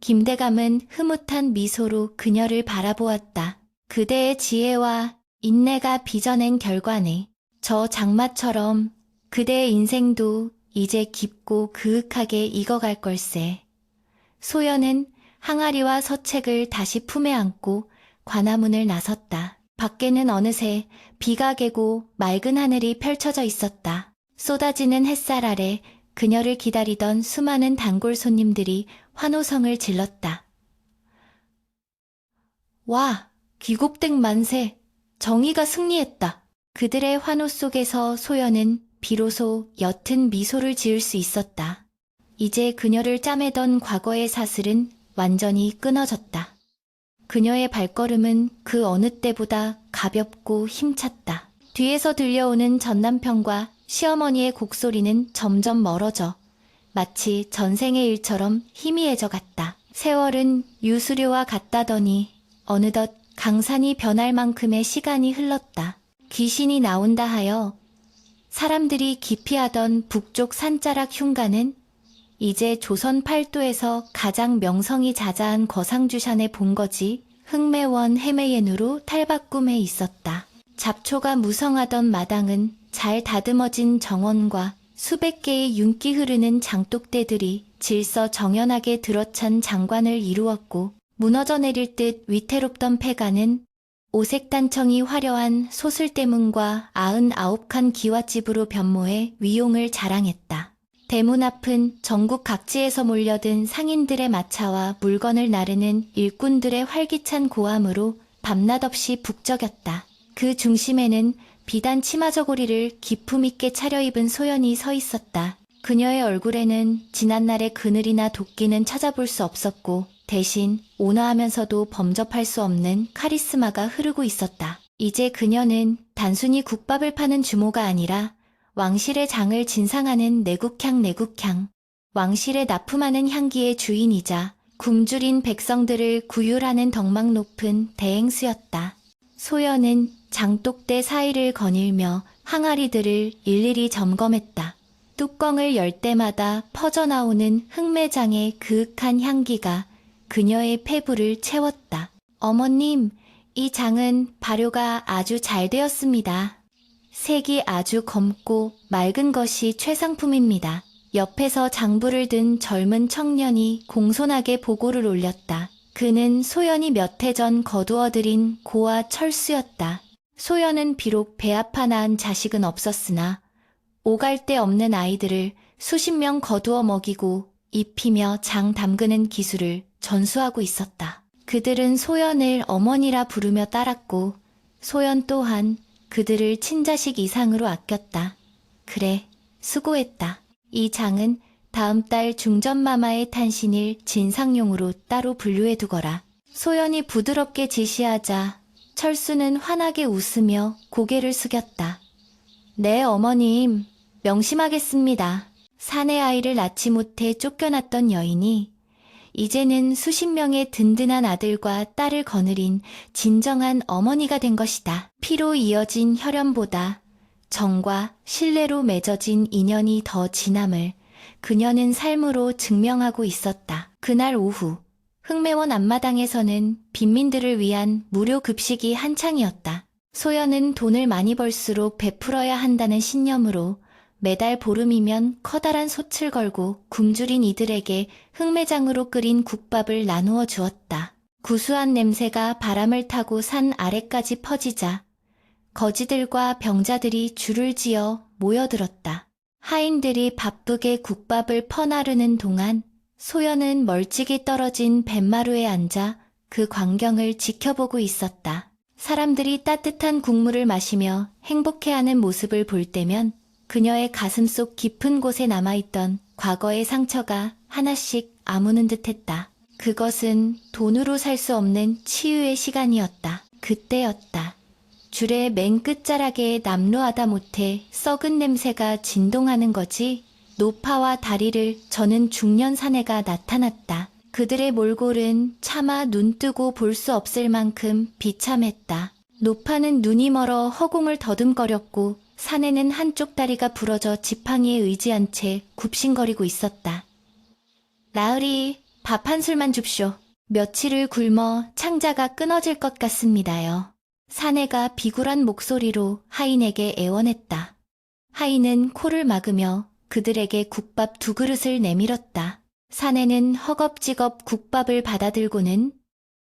김대감은 흐뭇한 미소로 그녀를 바라보았다. 그대의 지혜와 인내가 빚어낸 결과네. 저 장마처럼 그대의 인생도 이제 깊고 그윽하게 익어갈 걸세. 소연은 항아리와 서책을 다시 품에 안고 관아문을 나섰다. 밖에는 어느새 비가 개고 맑은 하늘이 펼쳐져 있었다. 쏟아지는 햇살 아래 그녀를 기다리던 수많은 단골 손님들이 환호성을 질렀다. 와, 귀곡댁 만세! 정의가 승리했다. 그들의 환호 속에서 소연은 비로소 옅은 미소를 지을 수 있었다. 이제 그녀를 짜매던 과거의 사슬은 완전히 끊어졌다. 그녀의 발걸음은 그 어느 때보다 가볍고 힘찼다. 뒤에서 들려오는 전남편과 시어머니의 곡소리는 점점 멀어져 마치 전생의 일처럼 희미해져 갔다. 세월은 유수료와 같다더니 어느덧 강산이 변할 만큼의 시간이 흘렀다. 귀신이 나온다 하여 사람들이 기피하던 북쪽 산자락 흉가는 이제 조선 팔도에서 가장 명성이 자자한 거상주산의 본거지 흑매원 해매옌으로 탈바꿈해 있었다. 잡초가 무성하던 마당은 잘 다듬어진 정원과 수백 개의 윤기 흐르는 장독대들이 질서 정연하게 들어찬 장관을 이루었고 무너져 내릴 듯 위태롭던 폐가는 오색단청이 화려한 소슬대문과 99칸 기와집으로 변모해 위용을 자랑했다. 대문 앞은 전국 각지에서 몰려든 상인들의 마차와 물건을 나르는 일꾼들의 활기찬 고함으로 밤낮 없이 북적였다. 그 중심에는 비단 치마저고리를 기품 있게 차려입은 소연이 서 있었다. 그녀의 얼굴에는 지난날의 그늘이나 도끼는 찾아볼 수 없었고 대신 온화하면서도 범접할 수 없는 카리스마가 흐르고 있었다. 이제 그녀는 단순히 국밥을 파는 주모가 아니라 왕실의 장을 진상하는 내국향, 왕실의 납품하는 향기의 주인이자 굶주린 백성들을 구휼하는 덕망 높은 대행수였다. 소연은 장독대 사이를 거닐며 항아리들을 일일이 점검했다. 뚜껑을 열 때마다 퍼져나오는 흑매장의 그윽한 향기가 그녀의 폐부를 채웠다. 어머님, 이 장은 발효가 아주 잘 되었습니다. 색이 아주 검고 맑은 것이 최상품입니다. 옆에서 장부를 든 젊은 청년이 공손하게 보고를 올렸다. 그는 소연이 몇 해 전 거두어들인 고아 철수였다. 소연은 비록 배 아파 낳은 자식은 없었으나 오갈 데 없는 아이들을 수십 명 거두어 먹이고 입히며 장 담그는 기술을 전수하고 있었다. 그들은 소연을 어머니라 부르며 따랐고 소연 또한 그들을 친자식 이상으로 아꼈다. 그래, 수고했다. 이 장은 다음 달 중전마마의 탄신일 진상용으로 따로 분류해두거라. 소연이 부드럽게 지시하자 철수는 환하게 웃으며 고개를 숙였다. 네, 어머님, 명심하겠습니다. 사내 아이를 낳지 못해 쫓겨났던 여인이 이제는 수십 명의 든든한 아들과 딸을 거느린 진정한 어머니가 된 것이다. 피로 이어진 혈연보다 정과 신뢰로 맺어진 인연이 더 진함을 그녀는 삶으로 증명하고 있었다. 그날 오후 흑매원 앞마당에서는 빈민들을 위한 무료 급식이 한창이었다. 소연은 돈을 많이 벌수록 베풀어야 한다는 신념으로 매달 보름이면 커다란 솥을 걸고 굶주린 이들에게 흑매장으로 끓인 국밥을 나누어 주었다. 구수한 냄새가 바람을 타고 산 아래까지 퍼지자 거지들과 병자들이 줄을 지어 모여들었다. 하인들이 바쁘게 국밥을 퍼나르는 동안 소연은 멀찍이 떨어진 뱃마루에 앉아 그 광경을 지켜보고 있었다. 사람들이 따뜻한 국물을 마시며 행복해하는 모습을 볼 때면 그녀의 가슴속 깊은 곳에 남아있던 과거의 상처가 하나씩 아무는 듯했다. 그것은 돈으로 살 수 없는 치유의 시간이었다. 그때였다. 줄의 맨 끝자락에 남루하다 못해 썩은 냄새가 진동하는 거지. 노파와 다리를 저는 중년 사내가 나타났다. 그들의 몰골은 차마 눈 뜨고 볼 수 없을 만큼 비참했다. 노파는 눈이 멀어 허공을 더듬거렸고 사내는 한쪽 다리가 부러져 지팡이에 의지한 채 굽신거리고 있었다. 나으리, 밥 한 술만 줍쇼. 며칠을 굶어 창자가 끊어질 것 같습니다요. 사내가 비굴한 목소리로 하인에게 애원했다. 하인은 코를 막으며 그들에게 국밥 2그릇을 내밀었다. 사내는 허겁지겁 국밥을 받아들고는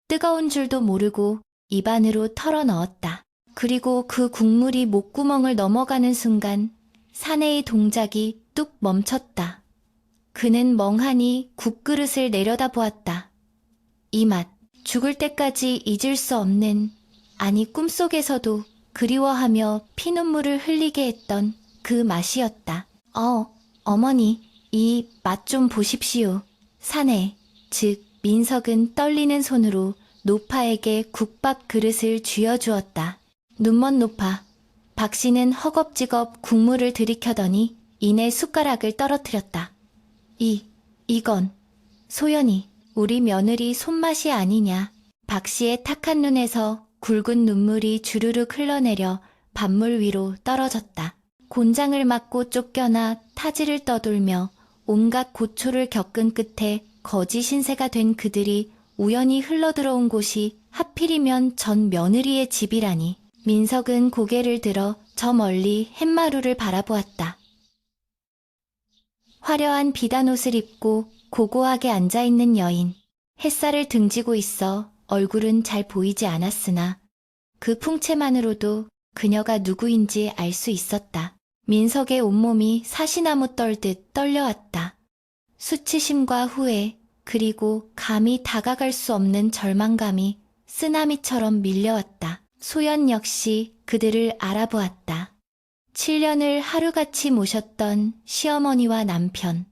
뜨거운 줄도 모르고 입 안으로 털어 넣었다. 그리고 그 국물이 목구멍을 넘어가는 순간 사내의 동작이 뚝 멈췄다. 그는 멍하니 국그릇을 내려다보았다. 이 맛, 죽을 때까지 잊을 수 없는, 아니 꿈속에서도 그리워하며 피눈물을 흘리게 했던 그 맛이었다. 어머니, 이 맛 좀 보십시오. 사내, 즉 민석은 떨리는 손으로 노파에게 국밥 그릇을 쥐어주었다. 눈먼 노파, 박 씨는 허겁지겁 국물을 들이켜더니 이내 숟가락을 떨어뜨렸다. 이건 소연이, 우리 며느리 손맛이 아니냐. 박 씨의 탁한 눈에서 굵은 눈물이 주르륵 흘러내려 밥물 위로 떨어졌다. 곤장을 맞고 쫓겨나 타지를 떠돌며 온갖 고초를 겪은 끝에 거지 신세가 된 그들이 우연히 흘러들어온 곳이 하필이면 전 며느리의 집이라니. 민석은 고개를 들어 저 멀리 햇마루를 바라보았다. 화려한 비단옷을 입고 고고하게 앉아있는 여인. 햇살을 등지고 있어 얼굴은 잘 보이지 않았으나 그 풍채만으로도 그녀가 누구인지 알 수 있었다. 민석의 온몸이 사시나무 떨듯 떨려왔다. 수치심과 후회, 그리고 감히 다가갈 수 없는 절망감이 쓰나미처럼 밀려왔다. 소연 역시 그들을 알아보았다. 7년을 하루같이 모셨던 시어머니와 남편.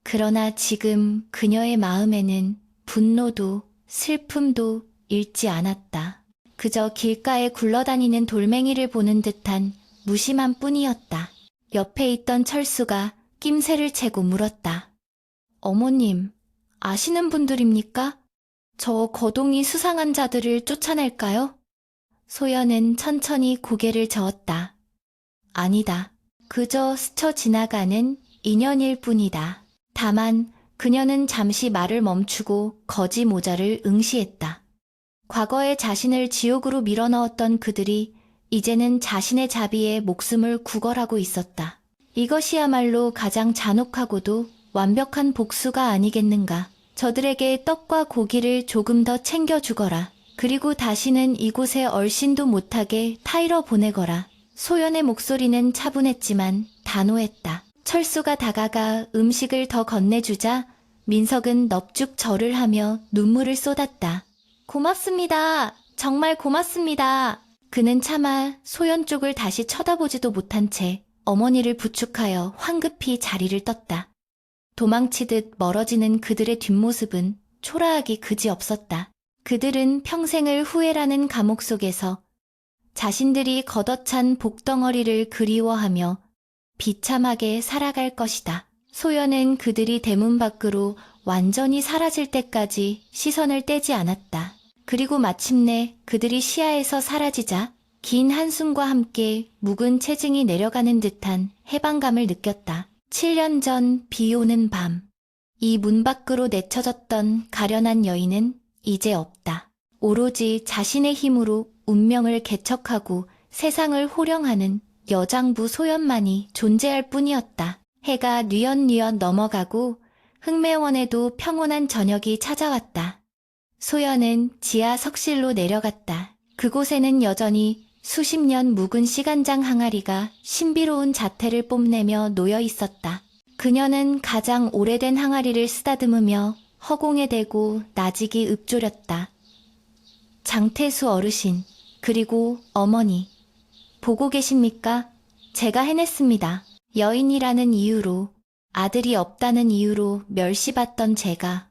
그러나 지금 그녀의 마음에는 분노도 슬픔도 잃지 않았다. 그저 길가에 굴러다니는 돌멩이를 보는 듯한 무심한 뿐이었다. 옆에 있던 철수가 낌새를 채고 물었다. 어머님, 아시는 분들입니까? 저 거동이 수상한 자들을 쫓아낼까요? 소연은 천천히 고개를 저었다. 아니다. 그저 스쳐 지나가는 인연일 뿐이다. 다만 그녀는 잠시 말을 멈추고 거지 모자를 응시했다. 과거에 자신을 지옥으로 밀어넣었던 그들이 이제는 자신의 자비에 목숨을 구걸하고 있었다. 이것이야말로 가장 잔혹하고도 완벽한 복수가 아니겠는가. 저들에게 떡과 고기를 조금 더 챙겨주거라. 그리고 다시는 이곳에 얼씬도 못하게 타이러 보내거라. 소연의 목소리는 차분했지만 단호했다. 철수가 다가가 음식을 더 건네주자 민석은 넙죽 절을 하며 눈물을 쏟았다. 고맙습니다. 정말 고맙습니다. 그는 차마 소연 쪽을 다시 쳐다보지도 못한 채 어머니를 부축하여 황급히 자리를 떴다. 도망치듯 멀어지는 그들의 뒷모습은 초라하기 그지없었다. 그들은 평생을 후회라는 감옥 속에서 자신들이 걷어찬 복덩어리를 그리워하며 비참하게 살아갈 것이다. 소연은 그들이 대문 밖으로 완전히 사라질 때까지 시선을 떼지 않았다. 그리고 마침내 그들이 시야에서 사라지자 긴 한숨과 함께 묵은 체증이 내려가는 듯한 해방감을 느꼈다. 7년 전 비 오는 밤, 이 문 밖으로 내쳐졌던 가련한 여인은 이제 없다. 오로지 자신의 힘으로 운명을 개척하고 세상을 호령하는 여장부 소연만이 존재할 뿐이었다. 해가 뉘엿뉘엿 넘어가고 흑매원에도 평온한 저녁이 찾아왔다. 소연은 지하 석실로 내려갔다. 그곳에는 여전히 수십 년 묵은 시간장 항아리가 신비로운 자태를 뽐내며 놓여 있었다. 그녀는 가장 오래된 항아리를 쓰다듬으며 허공에 대고 나직이 읊조렸다. 장태수 어르신, 그리고 어머니, 보고 계십니까? 제가 해냈습니다. 여인이라는 이유로 아들이 없다는 이유로 멸시받던 제가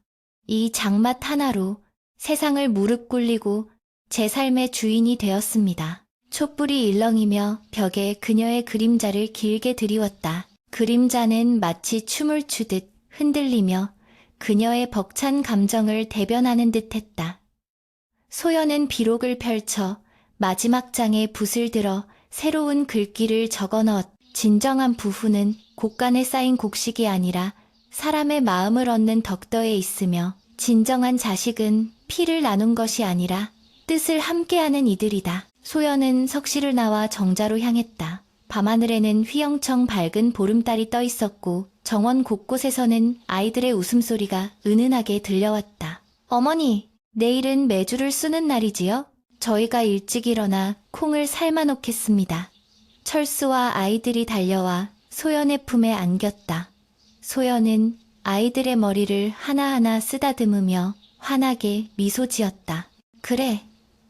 이 장맛 하나로 세상을 무릎 꿇리고 제 삶의 주인이 되었습니다. 촛불이 일렁이며 벽에 그녀의 그림자를 길게 드리웠다. 그림자는 마치 춤을 추듯 흔들리며 그녀의 벅찬 감정을 대변하는 듯 했다. 소연은 비록을 펼쳐 마지막 장에 붓을 들어 새로운 글귀를 적어 넣었다. 진정한 부부는 곡간에 쌓인 곡식이 아니라 사람의 마음을 얻는 덕더에 있으며, 진정한 자식은 피를 나눈 것이 아니라 뜻을 함께하는 이들이다. 소연은 석실을 나와 정자로 향했다. 밤하늘에는 휘영청 밝은 보름달이 떠 있었고 정원 곳곳에서는 아이들의 웃음소리가 은은하게 들려왔다. 어머니, 내일은 메주를 쓰는 날이지요? 저희가 일찍 일어나 콩을 삶아 놓겠습니다. 철수와 아이들이 달려와 소연의 품에 안겼다. 소연은 아이들의 머리를 하나하나 쓰다듬으며 환하게 미소 지었다. 그래,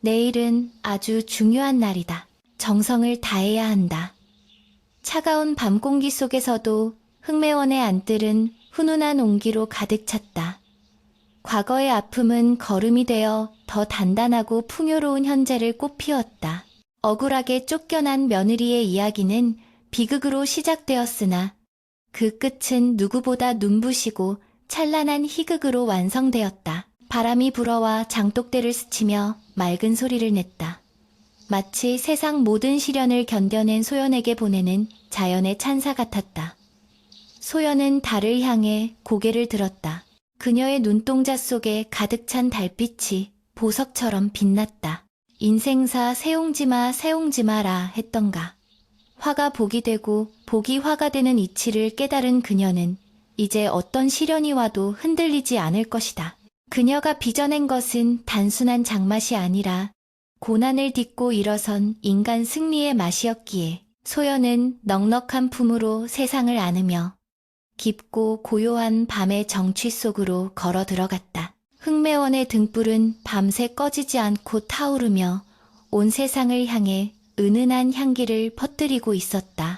내일은 아주 중요한 날이다. 정성을 다해야 한다. 차가운 밤 공기 속에서도 흑매원의 안뜰은 훈훈한 온기로 가득 찼다. 과거의 아픔은 걸음이 되어 더 단단하고 풍요로운 현재를 꽃피웠다. 억울하게 쫓겨난 며느리의 이야기는 비극으로 시작되었으나 그 끝은 누구보다 눈부시고 찬란한 희극으로 완성되었다. 바람이 불어와 장독대를 스치며 맑은 소리를 냈다. 마치 세상 모든 시련을 견뎌낸 소연에게 보내는 자연의 찬사 같았다. 소연은 달을 향해 고개를 들었다. 그녀의 눈동자 속에 가득 찬 달빛이 보석처럼 빛났다. 인생사 세옹지마 세옹지마라 했던가. 화가 복이 되고 복이 화가 되는 이치를 깨달은 그녀는 이제 어떤 시련이 와도 흔들리지 않을 것이다. 그녀가 빚어낸 것은 단순한 장맛이 아니라 고난을 딛고 일어선 인간 승리의 맛이었기에 소연은 넉넉한 품으로 세상을 안으며 깊고 고요한 밤의 정취 속으로 걸어 들어갔다. 흑매원의 등불은 밤새 꺼지지 않고 타오르며 온 세상을 향해 은은한 향기를 퍼뜨리고 있었다.